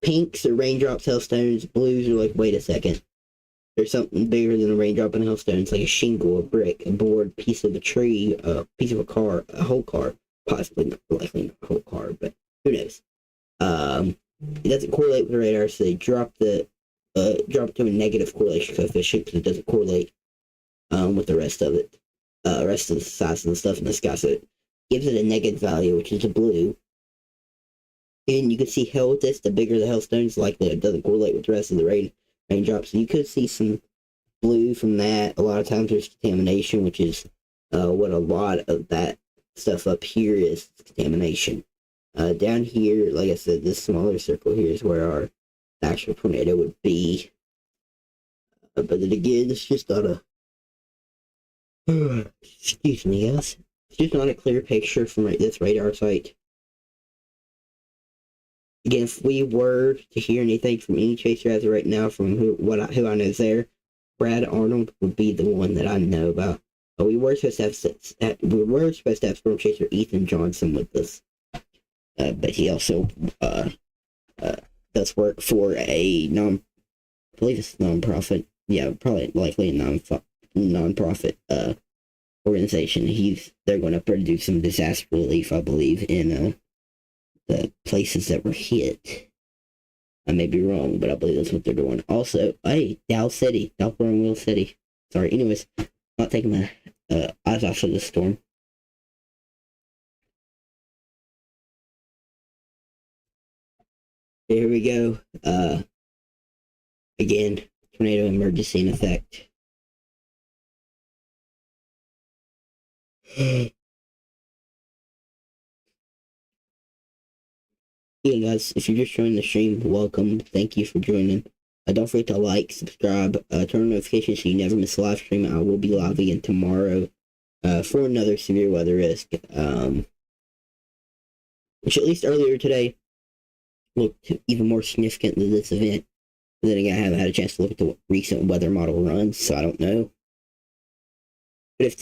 pinks are raindrops, hailstones. Blues are like, wait a second. There's something bigger than a raindrop and a hailstone. It's like a shingle, a brick, a board, piece of a tree, a piece of a car, a whole car. Possibly, likely not a whole car, but who knows? It doesn't correlate with the radar, so they drop to a negative correlation coefficient because it doesn't correlate with the rest of it. Rest of the size of the stuff in the sky, so it gives it a negative value, which is a blue. And you can see hell with this. The bigger the hailstones, likely it doesn't correlate with the rest of the raindrops. So you could see some blue from that. A lot of times there's contamination, which is what a lot of that stuff up here is, contamination. Down here, like I said, this smaller circle here is where our actual tornado would be. But then again, it's just not a... excuse me, guys. It's just not a clear picture from this radar site. Again, if we were to hear anything from any chaser as of right now, from who I know is there, Brad Arnold would be the one that I know about. But we were supposed to have Storm Chaser Ethan Johnson with us, but he also does work for a I believe it's nonprofit. Yeah, probably likely a nonprofit organization. They're going to produce some disaster relief, I believe, in the places that were hit. I may be wrong, but I believe that's what they're doing. Also, hey, Dow City, Wheel City. Sorry. Anyways, not taking my eyes off of the storm. Here we go. Again, tornado emergency in effect. Yeah, guys, if you're just joining the stream, welcome. Thank you for joining. Don't forget to like, subscribe, turn on notifications so you never miss a live stream. I will be live again tomorrow for another severe weather risk, which at least earlier today looked even more significant than this event. But then again, I haven't had a chance to look at the recent weather model runs, so I don't know. But if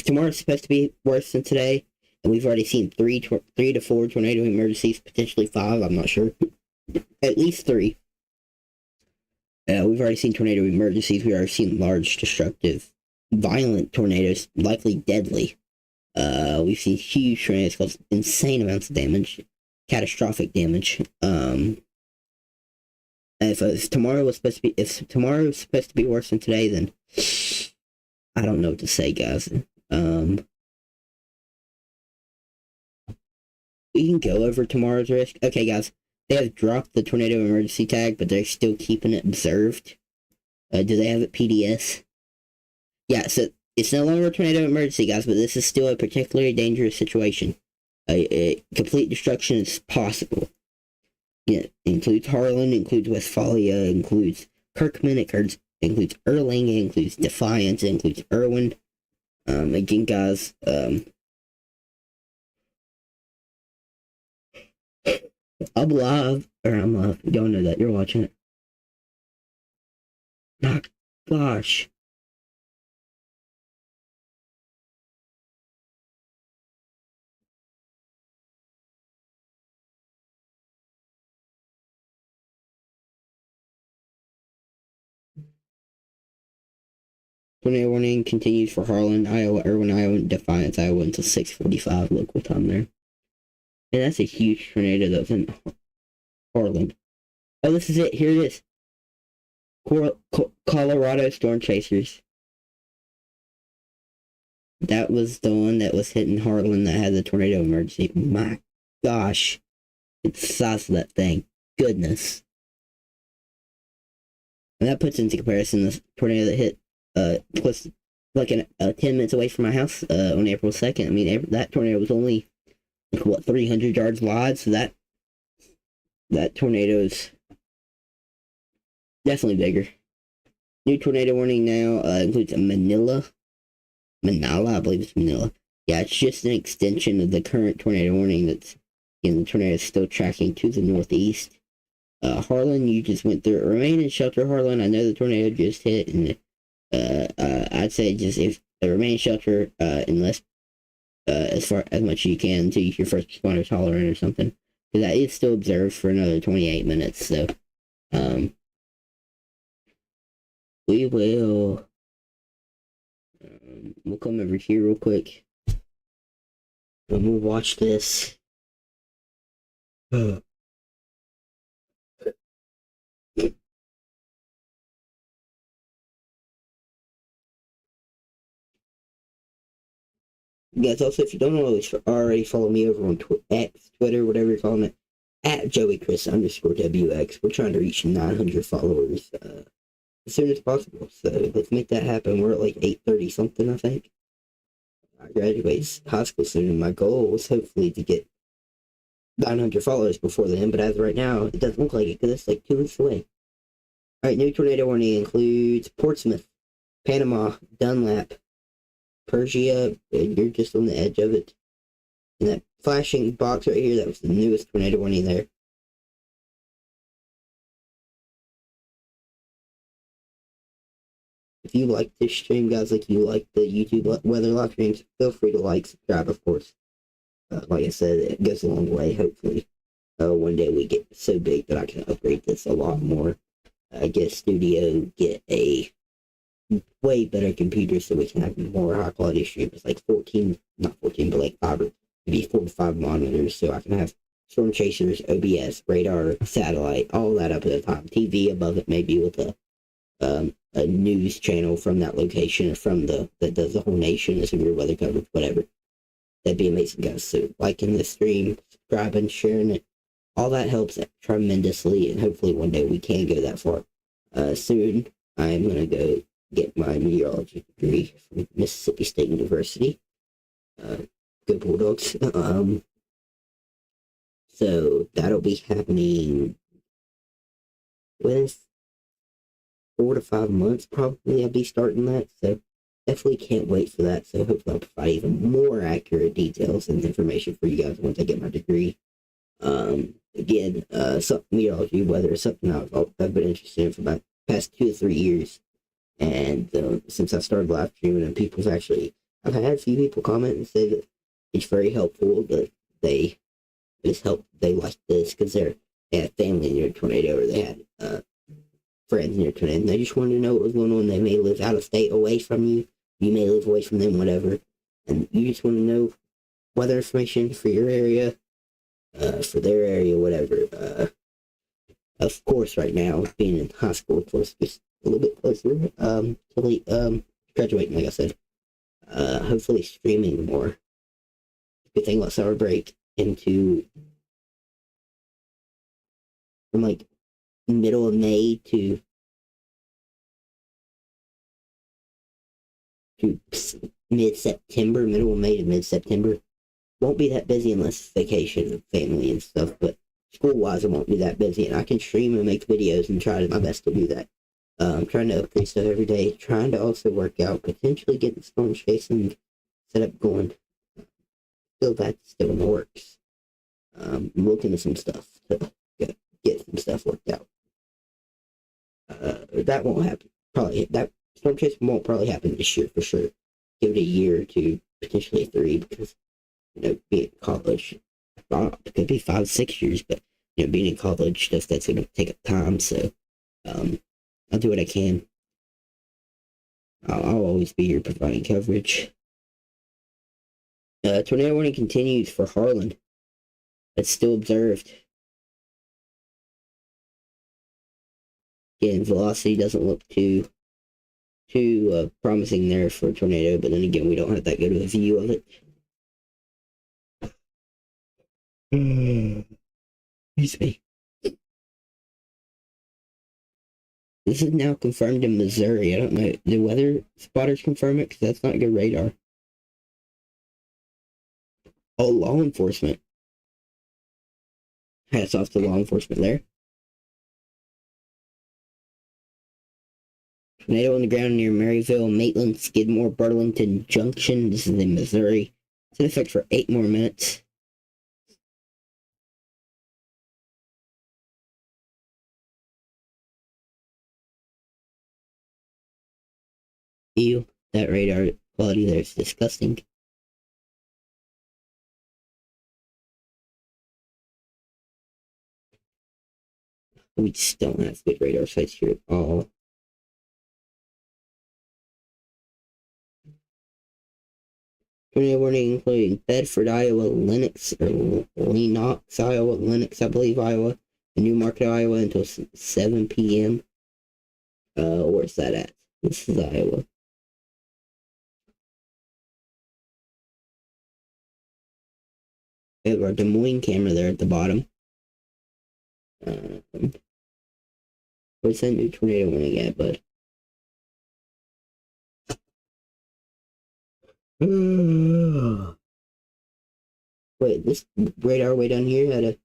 tomorrow's supposed to be worse than today, and we've already seen 3 to 4 tornado emergencies, potentially 5, I'm not sure. At least 3. We've already seen tornado emergencies. We've already seen large, destructive, violent tornadoes, likely deadly. We've seen huge tornadoes cause insane amounts of damage, catastrophic damage. If tomorrow's supposed to be worse than today, then I don't know what to say, guys. We can go over tomorrow's risk. Okay, guys. They have dropped the tornado emergency tag, but they're still keeping it observed. Do they have it PDS? Yeah, so it's no longer a tornado emergency, guys, but this is still a particularly dangerous situation. Complete destruction is possible. Yeah, it includes Harlan, includes Westphalia, includes Kirkman, includes Erling, it includes Defiance, it includes Irwin. Again, guys, I'm live. You don't know that. You're watching it. Oh, gosh. Tornado warning continues for Harlan, Iowa, Irwin, Iowa, and Defiance, Iowa until 6:45 local time there. And that's a huge tornado that was in Harlan. Oh, this is it. Here it is. Colorado Storm Chasers. That was the one that was hitting Harlan that had the tornado emergency. My gosh. It's the size of that thing. Goodness. And that puts into comparison the tornado that hit was like 10 minutes away from my house on April 2nd. I mean, that tornado was only, 300 yards wide, so that tornado's definitely bigger. New tornado warning now includes Manila, I believe it's Manila. Yeah, it's just an extension of the current tornado warning that's, the tornado is still tracking to the northeast. Harlan, you just went through. Remain in shelter, Harlan. I know the tornado just hit, and I'd say just if remain in shelter unless as much as you can until your first responder tolerant or something, because that is still observed for another 28 minutes. So, we will. We'll come over here real quick, and we'll watch this. Guys, also, if you don't already follow me over on X, Twitter, whatever you're calling it, at JoeyChris_WX. We're trying to reach 900 followers as soon as possible. So let's make that happen. We're at like 830 something, I think. I graduate high school soon, and my goal was hopefully to get 900 followers before then. But as of right now, it doesn't look like it because it's like 2 weeks away. All right, new tornado warning includes Portsmouth, Panama, Dunlap, Persia, and you're just on the edge of it. And that flashing box right here, that was the newest tornado warning there. If you like this stream, guys, like you like the YouTube weather live streams, feel free to like, subscribe, of course. Like I said, it goes a long way, hopefully. One day we get so big that I can upgrade this a lot more. Get a studio, get a way better computer so we can have more high quality streams, like 14, not 14, but like 5 or maybe 4 to 5 monitors, so I can have storm chasers, OBS, radar, satellite, all that up at a time. TV above it, maybe with a news channel from that location or from that does the whole nation, the severe weather coverage, whatever. That'd be amazing, guys. So liking the stream, subscribing, sharing it, all that helps tremendously, and hopefully one day we can go that far. Soon, I'm going to go get my meteorology degree from Mississippi State University. Go Bulldogs. So that'll be happening with 4 to 5 months, probably. I'll be starting that, so definitely can't wait for that. So hopefully I'll provide even more accurate details and information for you guys once I get my degree. Again, meteorology, weather is something I've been interested in for about the past 2 to 3 years. And since I started live streaming, and I've had a few people comment and say that it's very helpful, that they like this because they had family near a tornado, or they had friends near a tornado, and they just wanted to know what was going on. They may live out of state away from you, you may live away from them, whatever, and you just want to know weather information for your area, for their area, whatever. Of course, right now, being in high school, of course, just a little bit closer to graduating, like I said. Hopefully streaming more. Good thing about summer break into from like middle of May to mid-September, middle of May to mid-September. Won't be that busy unless it's vacation and family and stuff, but school-wise, it won't be that busy, and I can stream and make videos and try my best to do that. I'm trying to upgrade stuff every day, trying to also work out, potentially getting storm chasing set up going. So that's still in the works. I'm looking at some stuff to get some stuff worked out. That won't happen. Probably that storm chasing won't probably happen this year for sure. Give it a year or 2, potentially 3, because being in college, it could be 5, 6 years, but being in college stuff that's going to take up time. So I'll do what I can. I'll always be here providing coverage. Tornado warning continues for Harlan. That's still observed. Again, velocity doesn't look too promising there for a tornado, but then again, we don't have that good of a view of it. Excuse me. This is now confirmed in Missouri. I don't know. The weather spotters confirm it? Because that's not good radar. Oh, law enforcement. Hats off to law enforcement there. Tornado on the ground near Maryville, Maitland, Skidmore, Burlington Junction. This is in Missouri. It's in effect for 8 more minutes. Ew, that radar quality there is disgusting. We just don't have good radar sites here at all. Tornado warning including Bedford, Iowa, Lenox, or Lenox, Iowa, Lenox, I believe, Iowa, and Newmarket, Iowa until 7 p.m. Where's that at? This is Iowa. We have our Des Moines camera there at the bottom. Where's that new tornado warning at, bud? Wait, this radar way down here had a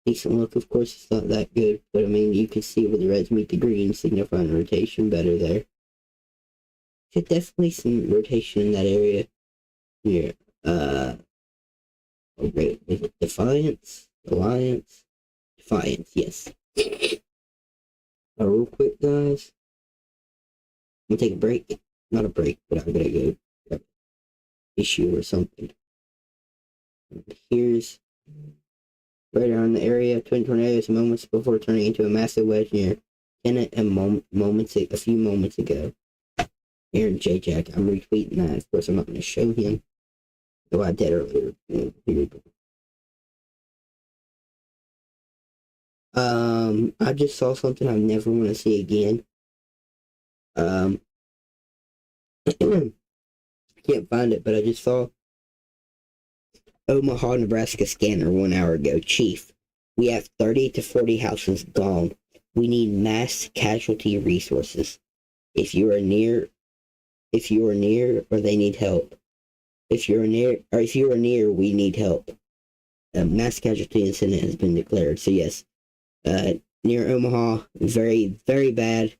decent look. Of course, it's not that good, but I mean, you can see where the reds meet the greens, signifying rotation better there. Should definitely some rotation in that area. Here, oh great, is it Defiance, Alliance, Defiance? Yes. Real quick, guys. I'm gonna take a break. Not a break, but I'm gonna go grab an issue or something. Here's right around the area. Twin tornadoes moments before turning into a massive wedge near Kennett and a few moments ago. Aaron J. Jack. I'm retweeting that. Of course, I'm not going to show him. Though I did earlier. Here we go. I just saw something I never want to see again. I can't find it, but I just saw Omaha, Nebraska scanner 1 hour ago. Chief, we have 30 to 40 houses gone. We need mass casualty resources. If you are near, or they need help. If you are near, we need help. A mass casualty incident has been declared. So yes, near Omaha, very, very bad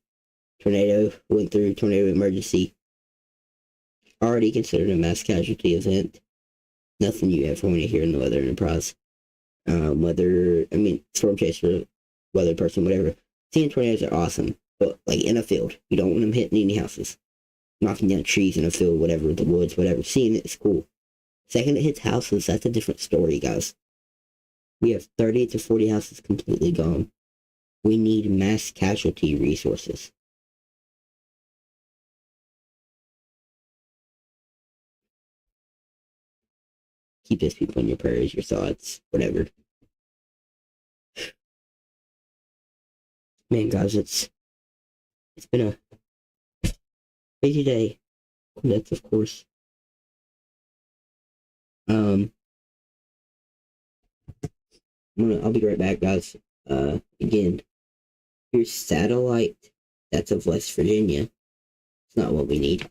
tornado went through, tornado emergency. Already considered a mass casualty event. Nothing you ever want to hear in the Weather Enterprise. Storm chaser, weather person, whatever. Seeing tornadoes are awesome, but like in a field, you don't want them hitting any houses, knocking down trees in a field, whatever, the woods, whatever. Seeing it is cool. Second it hits houses, that's a different story, guys. We have 30 to 40 houses completely gone. We need mass casualty resources. Keep those people in your prayers, your thoughts, whatever. Man, guys, it's been a crazy day. That's of course. I'll be right back, guys. Again, here's satellite. That's of West Virginia. It's not what we need.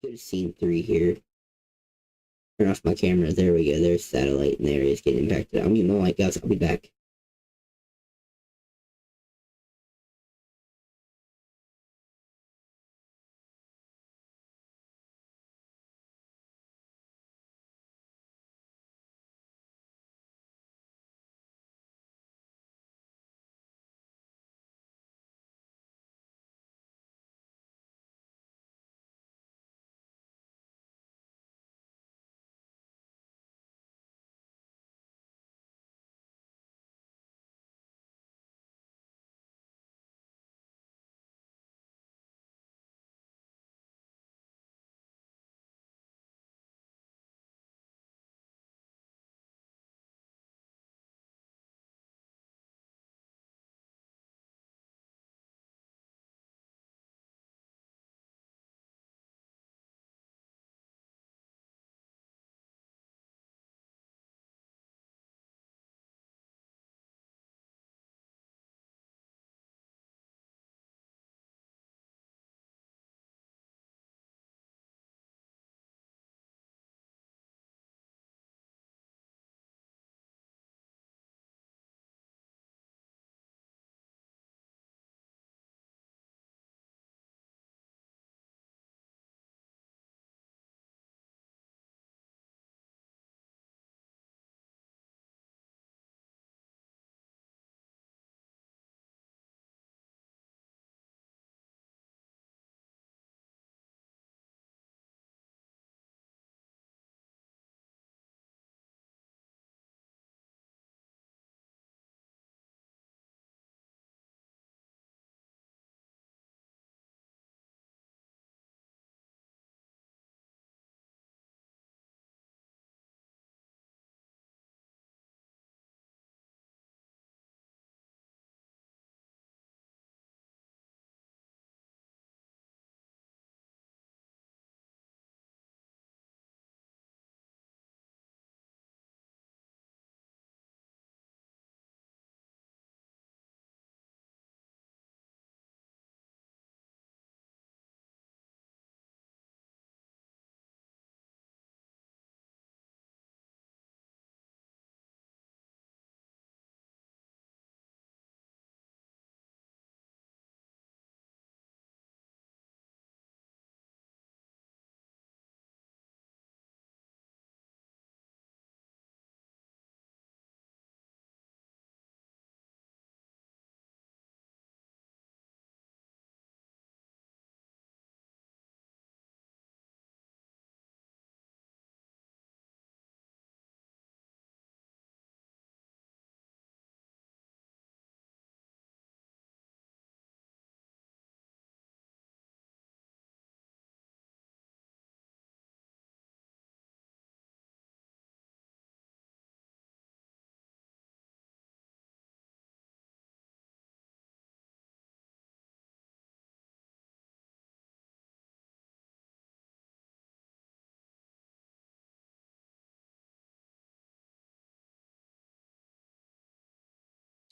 Go to scene 3 here. Turn off my camera. There we go. There's satellite, and there it is getting impacted. I'll mute my mic, guys. I'll be back.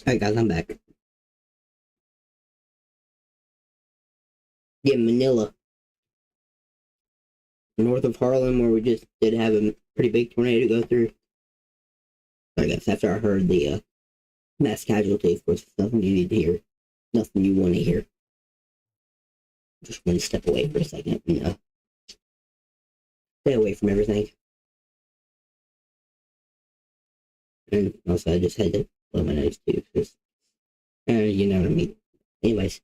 Alright guys, I'm back. Yeah, Manila, north of Harlem, where we just did have a pretty big tornado go through. I guess after I heard the mass casualty, of course, it's nothing you need to hear, nothing you want to hear. Just one step away for a second, stay away from everything. And also, I just had to blow my nose too, because, you know what I mean. Anyways,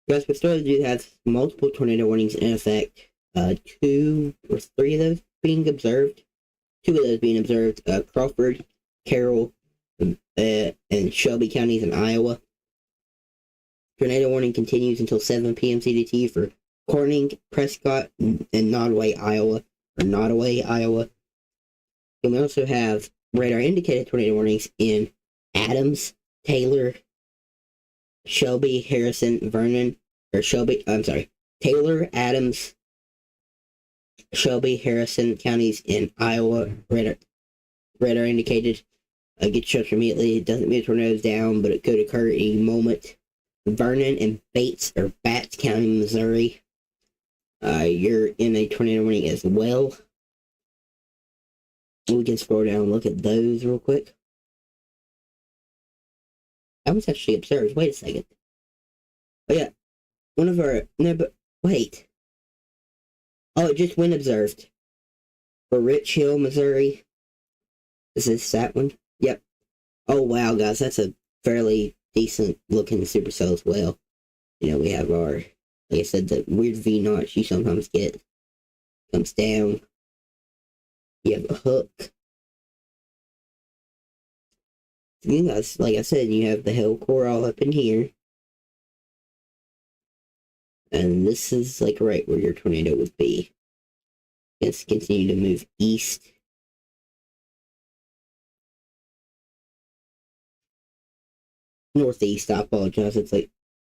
guys, we started to have multiple tornado warnings in effect. 2 or 3 of those being observed. 2 of those being observed. Crawford, Carroll, and Shelby counties in Iowa. Tornado warning continues until 7 p.m. CDT for Corning, Prescott, and Nodaway, Iowa. And we also have radar indicated tornado warnings in Adams, Taylor, Shelby, Harrison, Vernon, Taylor, Adams, Shelby, Harrison counties in Iowa. Radar indicated. Get shelter immediately. It doesn't mean a tornado's down, but it could occur at any moment. Vernon and Bats County, Missouri. You're in a tornado warning as well. We can scroll down and look at those real quick. That was actually observed. Wait a second. Oh yeah, wait. Oh, it just went observed for Rich Hill, Missouri. Is this that one? Yep. Oh wow, guys, that's a fairly decent looking supercell as well. We have our, like I said, the weird V notch you sometimes get comes down. You have a hook. You guys, like I said, you have the hell core all up in here. And this is like right where your tornado would be. Let's continue to move east. Northeast, I apologize. It's like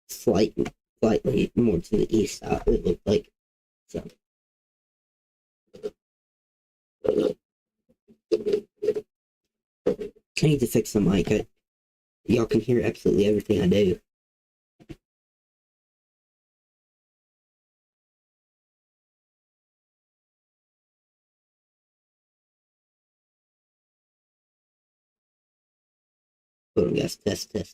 slightly more to the east, it looked like. So. I need to fix the mic. Y'all can hear absolutely everything I do. Hold on, guys. Test. Okay,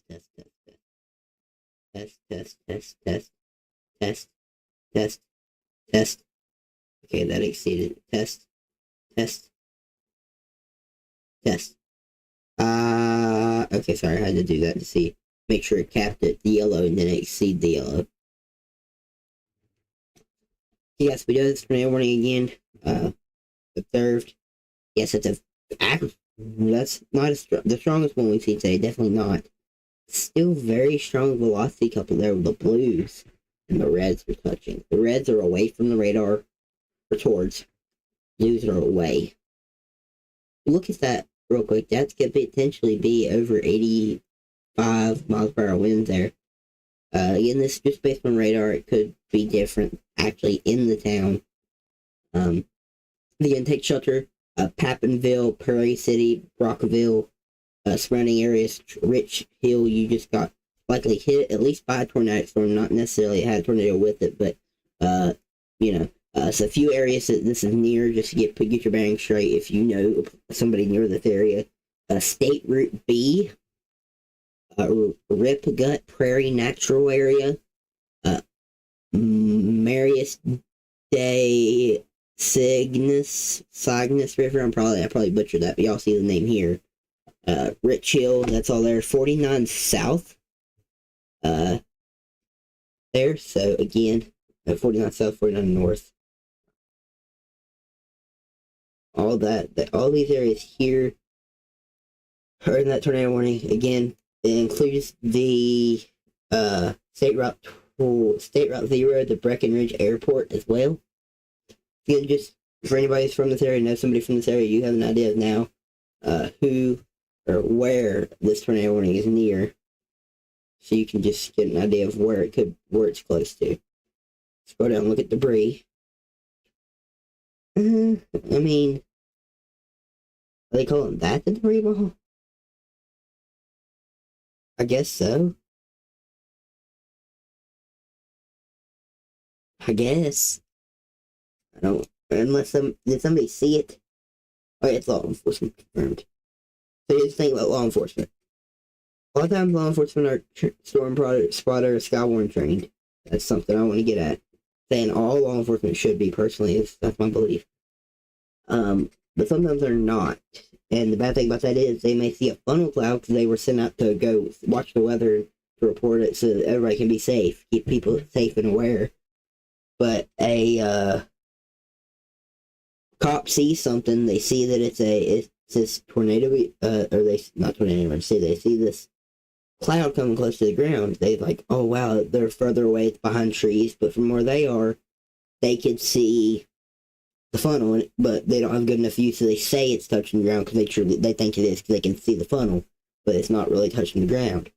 that exceeded. Test. Okay, sorry, I had to do that to make sure it capped at the yellow and then exceed the yellow. Yes, we do this tornado warning again. Observed. Yes, that's not the strongest one we've seen today. Definitely not. Still very strong velocity couple there with the blues and the reds are touching. The reds are away from the radar or towards. Blues are away. Look at that real quick. That could potentially be over 85 miles per hour winds there. Again, this is just based on radar. It could be different actually in the town. Again, take shelter. Pappenville, Prairie City, Brockville, surrounding areas, Rich Hill, you just got likely hit at least by a tornadic storm, not necessarily had a tornado with it, but, so a few areas that this is near, just to get your bearings straight if you know somebody near this area. State Route B, Rip Gut Prairie Natural Area, Marius Day Cygnus River. I probably butchered that, but y'all see the name here. Rich Hill, that's all there. 49 South. There. So again, 49 South, 49 North. All these areas here are in that tornado warning. Again, it includes the State Route 0, the Breckenridge Airport as well. Again, just for anybody who's from this area, know somebody from this area, you have an idea of now who or where this tornado warning is near, so you can just get an idea of where it's close to. Scroll down, look at debris. I mean, are they calling that the debris ball? I guess so. I guess. I don't, unless did somebody see it? Oh, yeah, it's law enforcement confirmed. So here's the thing about law enforcement. A lot of times law enforcement are storm spotter, skywarn trained. That's something I want to get at. Saying all law enforcement should be, personally, that's my belief. But sometimes they're not. And the bad thing about that is they may see a funnel cloud because they were sent out to go watch the weather to report it so that everybody can be safe, keep people safe and aware. But a cop sees something, they see that it's this tornado, or they, not tornado, they see this cloud coming close to the ground. They like, oh wow, they're further away, it's behind trees, but from where they are, they can see the funnel, but they don't have good enough view, so they say it's touching the ground because they think it is because they can see the funnel, but it's not really touching the ground.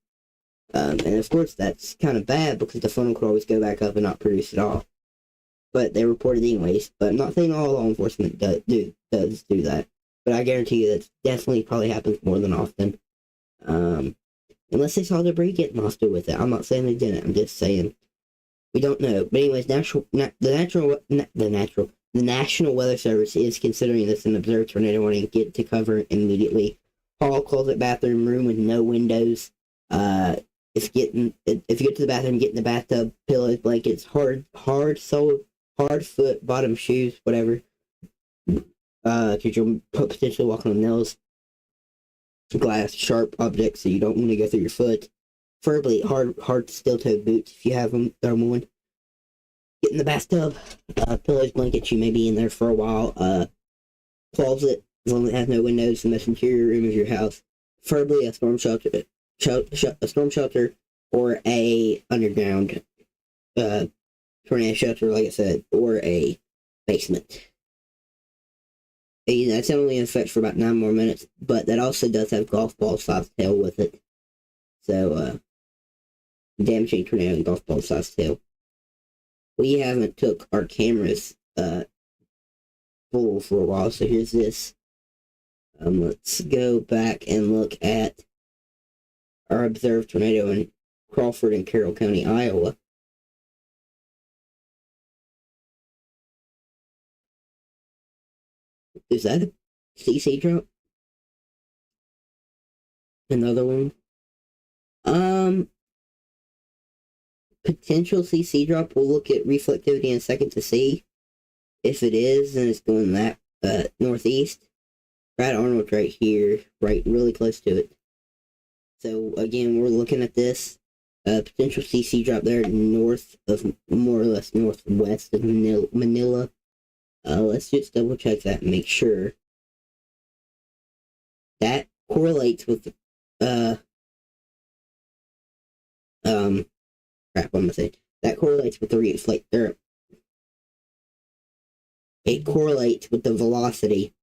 And of course, that's kind of bad because the funnel could always go back up and not produce at all. But they report it anyways. But I'm not saying all law enforcement does do that, but I guarantee you that definitely probably happens more than often. Unless they saw debris getting lost with it. I'm not saying they didn't. I'm just saying we don't know. But anyways, the National Weather Service is considering this an observed tornado warning. Get to cover immediately. Hall, closet, bathroom, room with no windows. If you get to the bathroom, get in the bathtub, pillows, blankets, hard foot, bottom shoes, whatever. Because you'll potentially walk on nails, glass, sharp objects, so you don't want to go through your foot. Preferably hard steel-toed boots if you have them, throw them on. Get in the bathtub, pillows, blankets, you may be in there for a while. Closet, as long as it has no windows, the most interior room of your house. Preferably a storm shelter, or a underground tornado shelter, like I said, or a basement. And that's only in effect for about 9 more minutes, but that also does have golf ball size tail with it. So, damaging tornado and golf ball size tail. We haven't took our cameras full for a while, so here's this. Let's go back and look at our observed tornado in Crawford and Carroll County, Iowa. Is that a CC drop? Another one? Potential CC drop. We'll look at reflectivity in a second to see. If it is, then it's going that northeast. Brad Arnold's right here, right really close to it. So again, we're looking at this potential CC drop there north of, more or less northwest of Manila. Let's just double check that and make sure. That correlates with crap, what am I saying? That correlates with the reflector. It correlates with the velocity.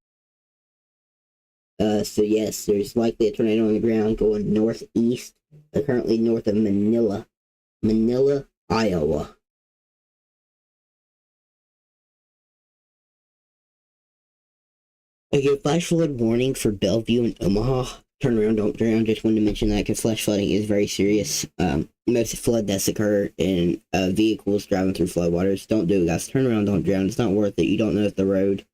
So yes, there's likely a tornado on the ground going northeast, currently north of Manila, Iowa. Okay, flash flood warning for Bellevue and Omaha. Turn around, don't drown. Just wanted to mention that because flash flooding is very serious. Most flood deaths occur in vehicles driving through floodwaters. Don't do it, guys. Turn around, don't drown. It's not worth it. You don't know if the road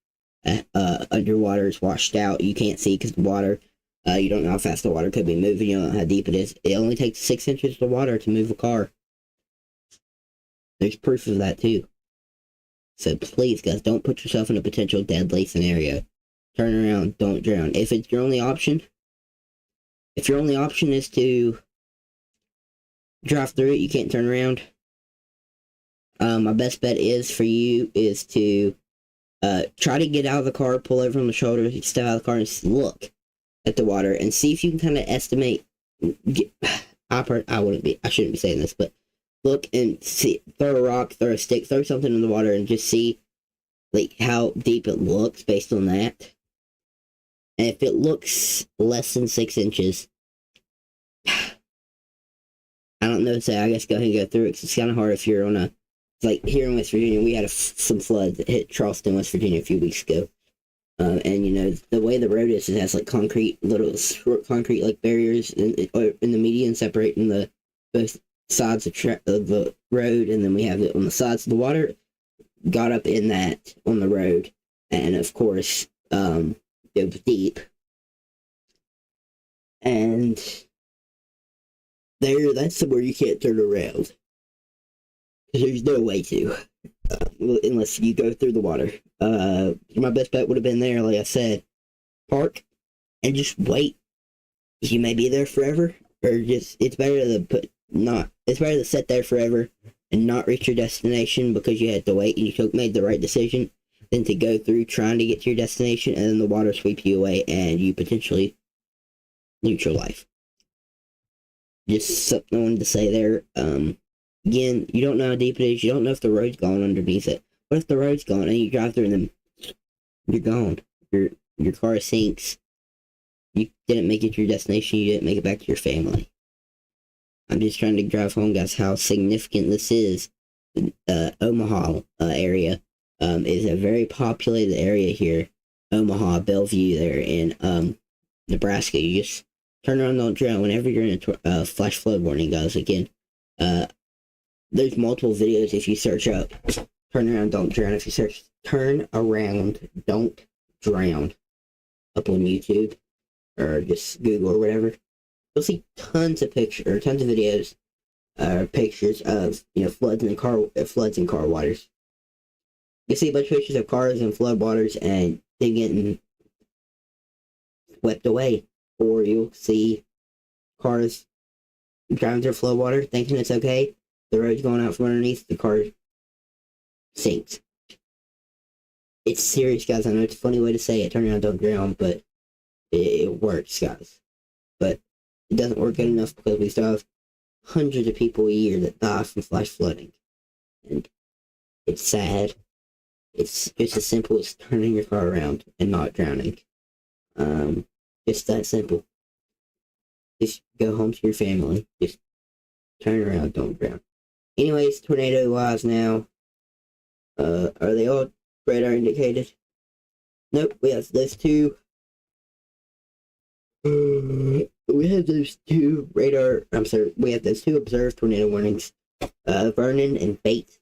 underwater is washed out. You can't see because the water. You don't know how fast the water could be moving. You don't know how deep it is. It only takes 6 inches of water to move a car. There's proof of that too. So please, guys, don't put yourself in a potential deadly scenario. Turn around, don't drown. If it's your only option, if your only option is to drive through it, you can't turn around. My best bet is for you is to try to get out of the car, pull over on the shoulder, step out of the car, and look at the water and see if you can kind of estimate. I shouldn't be saying this, but look and see. Throw a rock, throw a stick, throw something in the water, and just see like how deep it looks based on that. And if it looks less than 6 inches, I don't know what to say. I guess go ahead and go through it, 'cause it's kind of hard if you're on a, like here in West Virginia, we had some floods that hit Charleston, West Virginia a few weeks ago. And you know the way the road is, it has like concrete, little short concrete like barriers in the median separating the both sides of the road, and then we have it on the sides. The water got up in that on the road, and of course, it was deep, and that's where you can't turn around because there's no way to, unless you go through the water. My best bet would have been there, like I said, park and just wait. You may be there forever, or just it's better to sit there forever and not reach your destination because you had to wait and you made the right decision than to go through trying to get to your destination and then the water sweeps you away and you potentially lose your life. Just something I wanted to say there. Again, you don't know how deep it is. You don't know if the road's gone underneath it. What if the road's gone and you drive through and then you're gone? Your car sinks. You didn't make it to your destination. You didn't make it back to your family. I'm just trying to drive home, guys, how significant this is. Omaha area is a very populated area here. Omaha, Bellevue, there in Nebraska. You just turn around, don't drown. Whenever you're in a flash flood warning, guys. Again, there's multiple videos if you search up "turn around, don't drown." If you search "turn around, don't drown" up on YouTube or just Google or whatever, you'll see tons of pictures or tons of videos, pictures of floods and car waters. You see a bunch of pictures of cars and flood waters and them getting swept away, or you'll see cars driving through flood water thinking it's okay. The road's going out from underneath, the car sinks. It's serious, guys. I know it's a funny way to say it, turn around, don't drown, but it works, guys. But it doesn't work good enough because we still have hundreds of people a year that die from flash flooding. And it's sad. It's just as simple as turning your car around and not drowning. Just that simple. Just go home to your family. Just turn around, don't drown. Anyways, tornado-wise now, are they all radar indicated? Nope, we have those two. We have those two observed tornado warnings. Vernon and Bates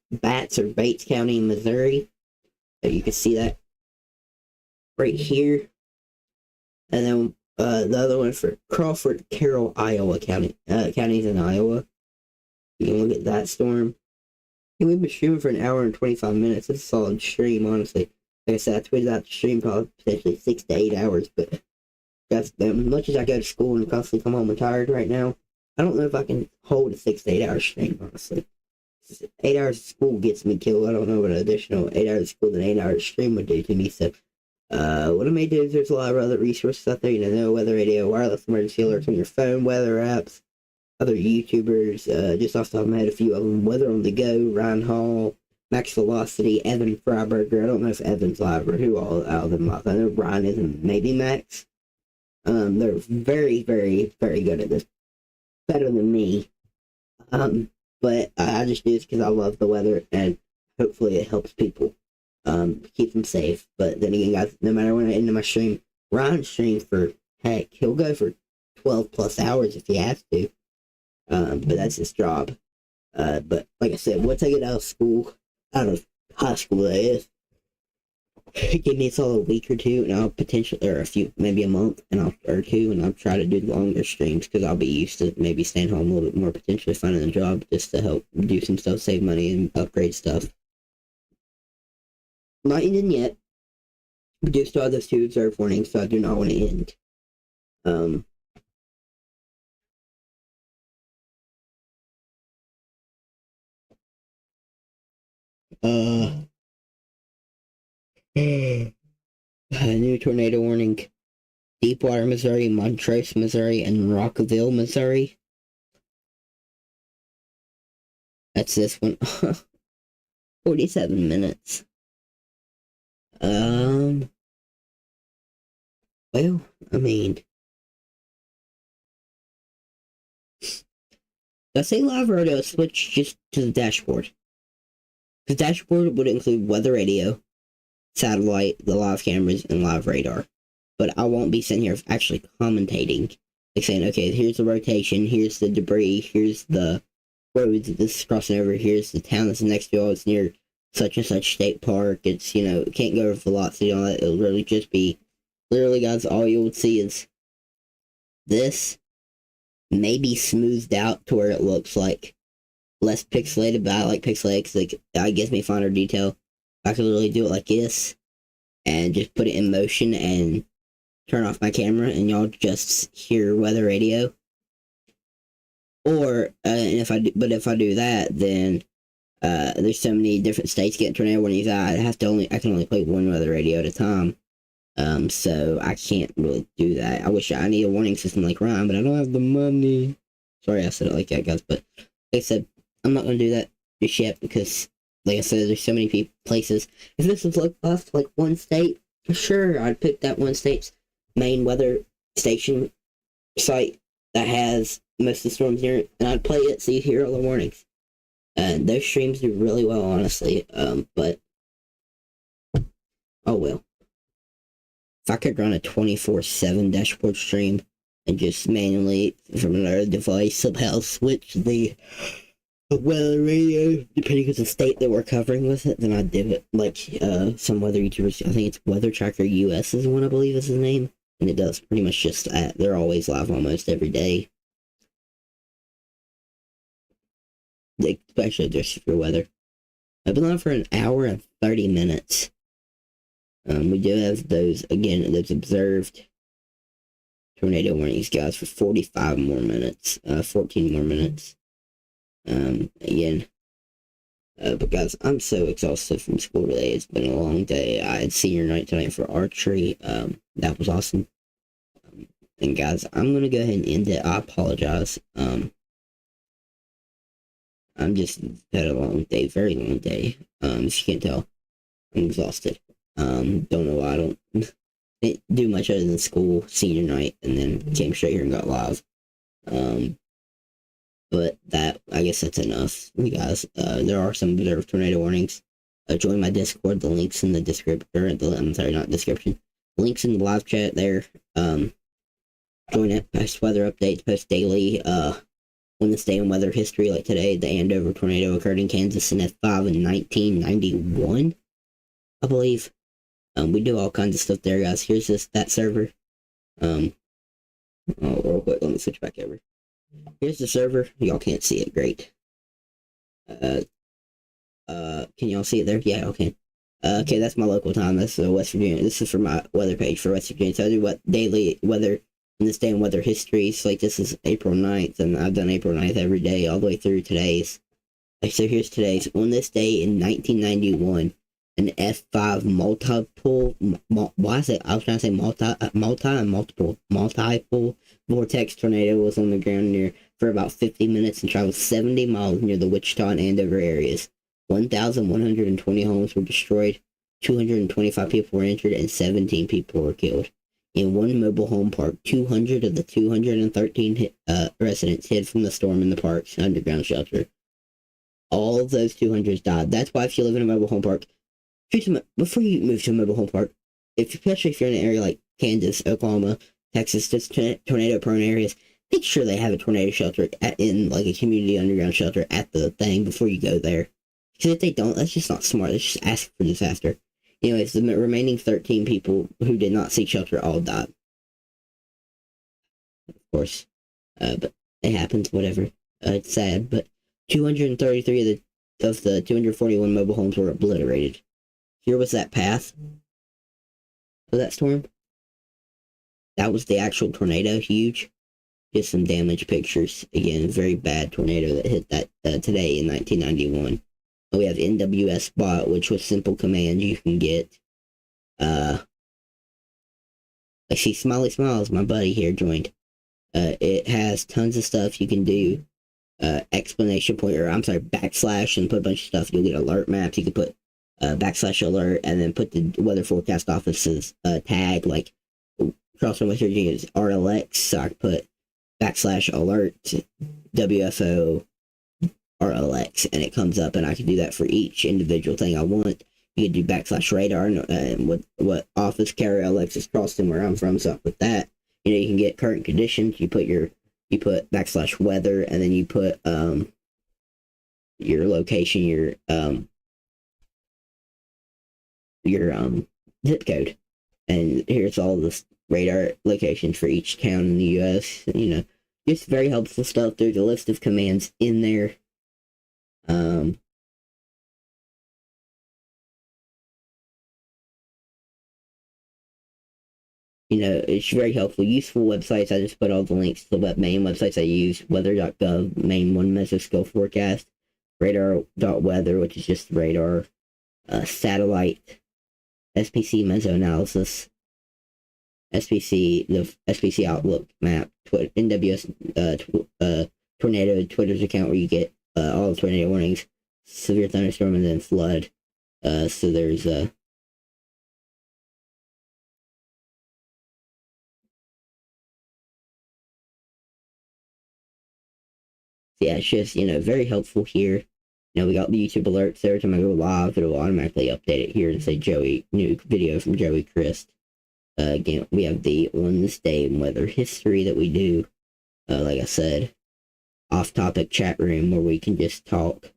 County, Missouri. You can see that right here. And then the other one for Crawford, Carroll, Iowa counties in Iowa. You can look at that storm. And we've been streaming for an hour and 25 minutes. It's a solid stream, honestly. Like I said, I tweeted out the stream probably potentially 6 to 8 hours, but as much as I go to school and constantly come home tired right now, I don't know if I can hold a 6 to 8 hour stream, honestly. 8 hours of school gets me killed. I don't know what an additional 8 hours of school than 8 hours of stream would do to me. So, what I may do is there's a lot of other resources out there. Weather radio, wireless emergency alerts on your phone, weather apps, other YouTubers. Just off the top of my head, a few of them. Weather on the Go, Ryan Hall, Max Velocity, Evan Freiberger. I don't know if Evan's live or who all out of them live. I know Ryan is and maybe Max. They're very, very, very good at this. Better than me. But I just do this because I love the weather and hopefully it helps people. Keep them safe. But then again, guys, no matter when I end my stream, Ryan streams for, heck, he'll go for 12 plus hours if he has to. But that's his job. But like I said, once I get out of high school, that is, give me a solid week or two, and I'll maybe a month, or two, and I'll try to do longer streams because I'll be used to maybe staying home a little bit more, potentially finding a job just to help do some stuff, save money, and upgrade stuff. Not ending yet. We do still have those two observed warnings, so I do not want to end. New tornado warning. Deepwater, Missouri, Montrose, Missouri, and Rockville, Missouri. That's this one. 47 minutes. Well, I mean, let's say live radio, switch just to the dashboard. The dashboard would include weather radio, satellite, the live cameras, and live radar. But I won't be sitting here actually commentating, like saying, okay, here's the rotation, here's the debris, here's the road that this is crossing over, here's the town that's next to it, it's near such and such state park, it's, it can't go over velocity and all that. It'll really just be, literally, guys, all you would see is this, maybe smoothed out to where it looks like less pixelated, but I like pixelated because that gives me finer detail. I could literally do it like this and just put it in motion and turn off my camera and y'all just hear weather radio. Or if I do that, then there's so many different states getting tornado warnings. I can only play one weather radio at a time. So I can't really do that. I wish I need a warning system like Ryan, but I don't have the money. Sorry I said it like that, guys, but like I said, I'm not gonna do that just yet because, like I said, there's so many places. If this was left like one state, sure, I'd pick that one state's main weather station site that has most of the storms near it, and I'd play it so you hear all the warnings. And those streams do really well, honestly. But oh well. If I could run a 24/7 dashboard stream and just manually from another device somehow switch the weather radio depending on the state that we're covering with it, then I'd do it. Like some weather YouTubers, I think it's Weather Tracker US is one, I believe is his name, and it does pretty much just that. They're always live almost every day. Especially just for weather. I've been on for an hour and 30 minutes. We do have those observed tornado warnings, guys, for 45 more minutes, 14 more minutes. Again, but guys, I'm so exhausted from school today. It's been a long day. I had senior night tonight for archery. That was awesome. And guys, I'm gonna go ahead and end it. I apologize. I'm just had a long day, very long day. If you can't tell, I'm exhausted. Don't know why I didn't do much other than school, senior night, and then came straight here and got live. But I guess that's enough, you guys. There are some observed tornado warnings. Join my Discord, the link's in the description, not description. Links in the live chat there. Join it, post weather updates, post daily, on this day in weather history, like today, the Andover tornado occurred in Kansas in F5 in 1991, I believe. We do all kinds of stuff there, guys. Here's that server. Real quick, let me switch back over. Here's the server. Y'all can't see it. Great. Can y'all see it there? Yeah, okay. Okay, that's my local time. That's West Virginia. This is for my weather page for West Virginia. So I do daily weather in this day in weather history. So like this is April 9th, and I've done April 9th every day all the way through today's. Like, so here's today's. On this day in 1991, an F5 multiple vortex tornado was on the ground near for about 50 minutes and traveled 70 miles near the Wichita and Andover areas. 1,120 homes were destroyed, 225 people were injured, and 17 people were killed. In one mobile home park, 200 of the 213 residents hid from the storm in the park's underground shelter. All of those 200 died. That's why if you live in a mobile home park, before you move to a mobile home park, especially if you're in an area like Kansas, Oklahoma, Texas, just tornado-prone areas, make sure they have a tornado shelter in like a community underground shelter at the thing before you go there. Because if they don't, that's just not smart. That's just asking for disaster. Anyways, the remaining 13 people who did not seek shelter all died. Of course. But it happens, whatever. It's sad, but 233 of the 241 mobile homes were obliterated. Here was that path of that storm. That was the actual tornado, huge. Just some damaged pictures. Again, very bad tornado that hit that today in 1991. We have NWS bot, which was simple command you can get. I see Smiley Smiles, my buddy here joined. It has tons of stuff you can do. Exclamation point, or I'm sorry, backslash, and put a bunch of stuff. You'll get alert maps. You can put backslash alert, and then put the weather forecast office's tag, like Charleston, West Virginia's RLX. So I can put backslash alert WFO RLX, and it comes up, and I can do that for each individual thing I want. You could do /radar, and what office carrier Alexis Charleston, where I'm from, so with that, you can get current conditions. You put /weather, and then you put your location, your zip code, and here's all the radar locations for each town in the U.S. Just very helpful stuff. There's a list of commands in there. It's very helpful, useful websites. I just put all the links to the main websites I use: weather.gov, main one, mesoscale forecast, radar.weather, which is just radar, satellite, SPC mesoanalysis, the SPC Outlook map, NWS tornado Twitter's account, where you get all the tornado warnings, severe thunderstorm, and then flood. So there's yeah, it's just, very helpful here. We got the YouTube alerts. Every time I go live, it'll automatically update it here and say new video from Joey Christ. Again, we have the on this day and weather history that we do. Like I said, off-topic chat room where we can just talk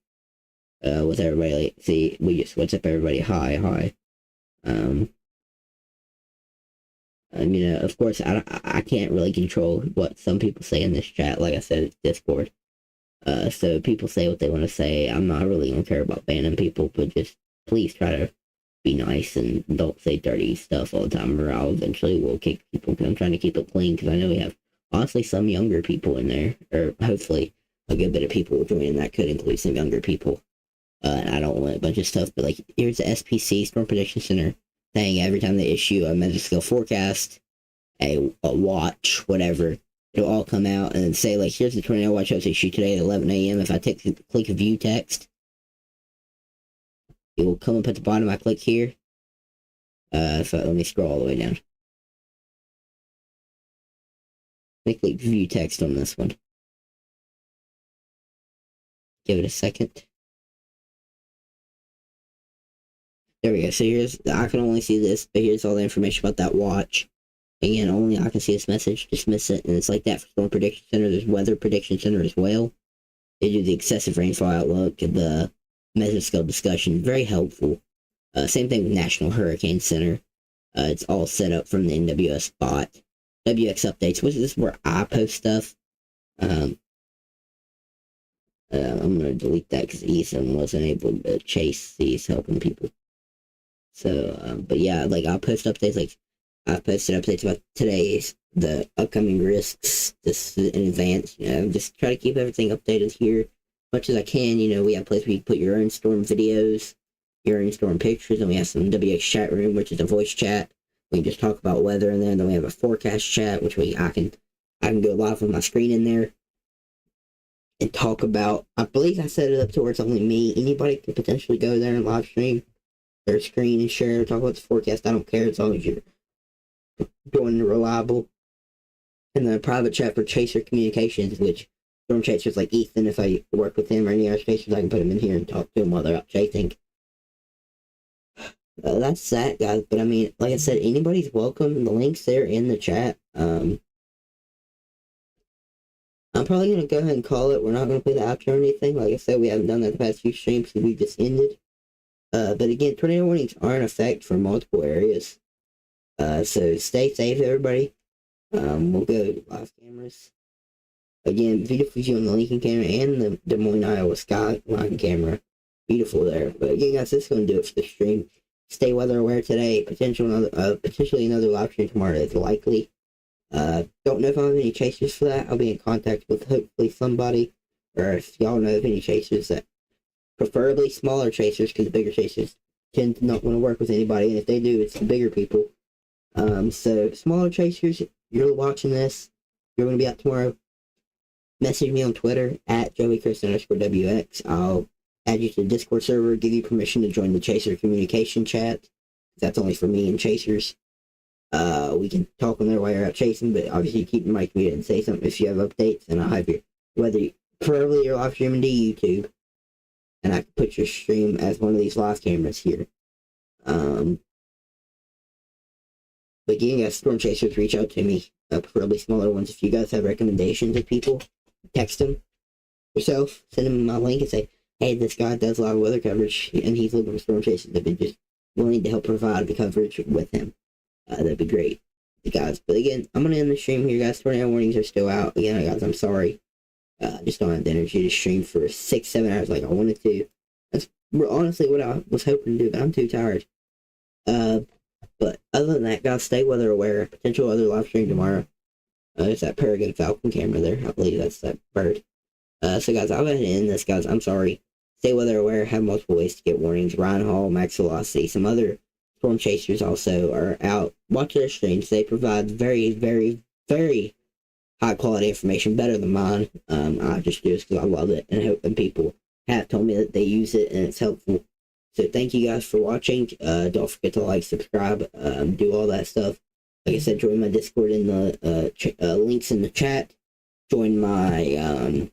with everybody. We just WhatsApp everybody, hi. Of course, I can't really control what some people say in this chat. Like I said, it's Discord. So people say what they want to say. I'm not really going to care about banning people, but just please try to be nice and don't say dirty stuff all the time, or I'll eventually will kick people. I'm trying to keep it clean because I know we have honestly some younger people in there, or hopefully a good bit of people joining that could include some younger people. And I don't want a bunch of stuff, but like here's the SPC Storm Prediction Center thing. Every time they issue a mesoscale forecast, a watch, whatever, it'll all come out and say, like, here's the tornado watch I was issued today at 11 a.m. If I click view text, it will come up at the bottom. I click here. So let me scroll all the way down. Let me click view text on this one. Give it a second. There we go. So I can only see this, but here's all the information about that watch. Again, only I can see this message. Dismiss it. And it's like that for Storm Prediction Center. There's Weather Prediction Center as well. They do the excessive rainfall outlook and the mesoscale discussion. Very helpful. Same thing with National Hurricane Center. It's all set up from the NWS bot. WX updates, which is where I post stuff. I'm going to delete that because Ethan wasn't able to chase these helping people. So, but yeah, like I'll post updates. Like I've posted updates about the upcoming risks this in advance. Just try to keep everything updated here as much as I can. We have a place where you can put your own storm videos, your own storm pictures, and we have some WX chat room, which is a voice chat. We can just talk about weather in there. And then we have a forecast chat, which I can go live with my screen in there and talk about. I believe I set it up to where it's only me. Anybody could potentially go there and live stream their screen and share, talk about the forecast. I don't care as long as you're doing reliable. And the private chat for chaser communications, which storm chasers like Ethan, if I work with him or any other chasers, I can put them in here and talk to them while they're out chasing. That's that, guys. But I mean, like I said, anybody's welcome. The link's there in the chat. I'm probably going to go ahead and call it. We're not going to play the outro or anything. Like I said, we haven't done that the past few streams because we just ended. But again, tornado warnings are in effect for multiple areas. So stay safe, everybody. We'll go live cameras. Again, beautiful view on the Lincoln camera and the Des Moines, Iowa skyline camera. Beautiful there. But again, guys, this is going to do it for the stream. Stay weather aware today. Potentially another live stream tomorrow is likely. Don't know if I have any chasers for that. I'll be in contact with hopefully somebody. Or if y'all know of any chasers that, preferably smaller chasers, because the bigger chasers tend to not want to work with anybody. And if they do, it's the bigger people. So smaller chasers, you're watching this, you're going to be out tomorrow, message me on Twitter at JoeyChris_WX. I'll add you to the Discord server, give you permission to join the Chaser communication chat. That's only for me and chasers. We can talk on there while you're out chasing, but obviously keep your mic muted and say something if you have updates, and I'll have preferably you're live streaming to YouTube, and I can put your stream as one of these live cameras here. But yeah, guys, storm chasers, reach out to me. Preferably smaller ones. If you guys have recommendations of people, text them yourself. Send them my link and say, hey, this guy does a lot of weather coverage, and he's looking for storm chasers that would just willing to help provide the coverage with him. That'd be great, guys. But again, I'm gonna end the stream here, guys. Tornado warnings are still out. Again, guys, I'm sorry. I just don't have the energy to stream for 6-7 hours like I wanted to. That's honestly what I was hoping to do, but I'm too tired. But other than that, guys, stay weather aware. Potential other live stream tomorrow. There's that Peregrine Falcon camera there. I believe that's that bird. So guys, I'll go ahead and end this, guys. I'm sorry. Stay weather aware. Have multiple ways to get warnings. Ryan Hall, Max Velocity, some other storm chasers also are out. Watch their streams. They provide very, very, very high quality information, better than mine. I just do this because I love it, and people have told me that they use it and it's helpful. So thank you guys for watching. Don't forget to like, subscribe, do all that stuff. Like I said, join my Discord in the links in the chat. Join my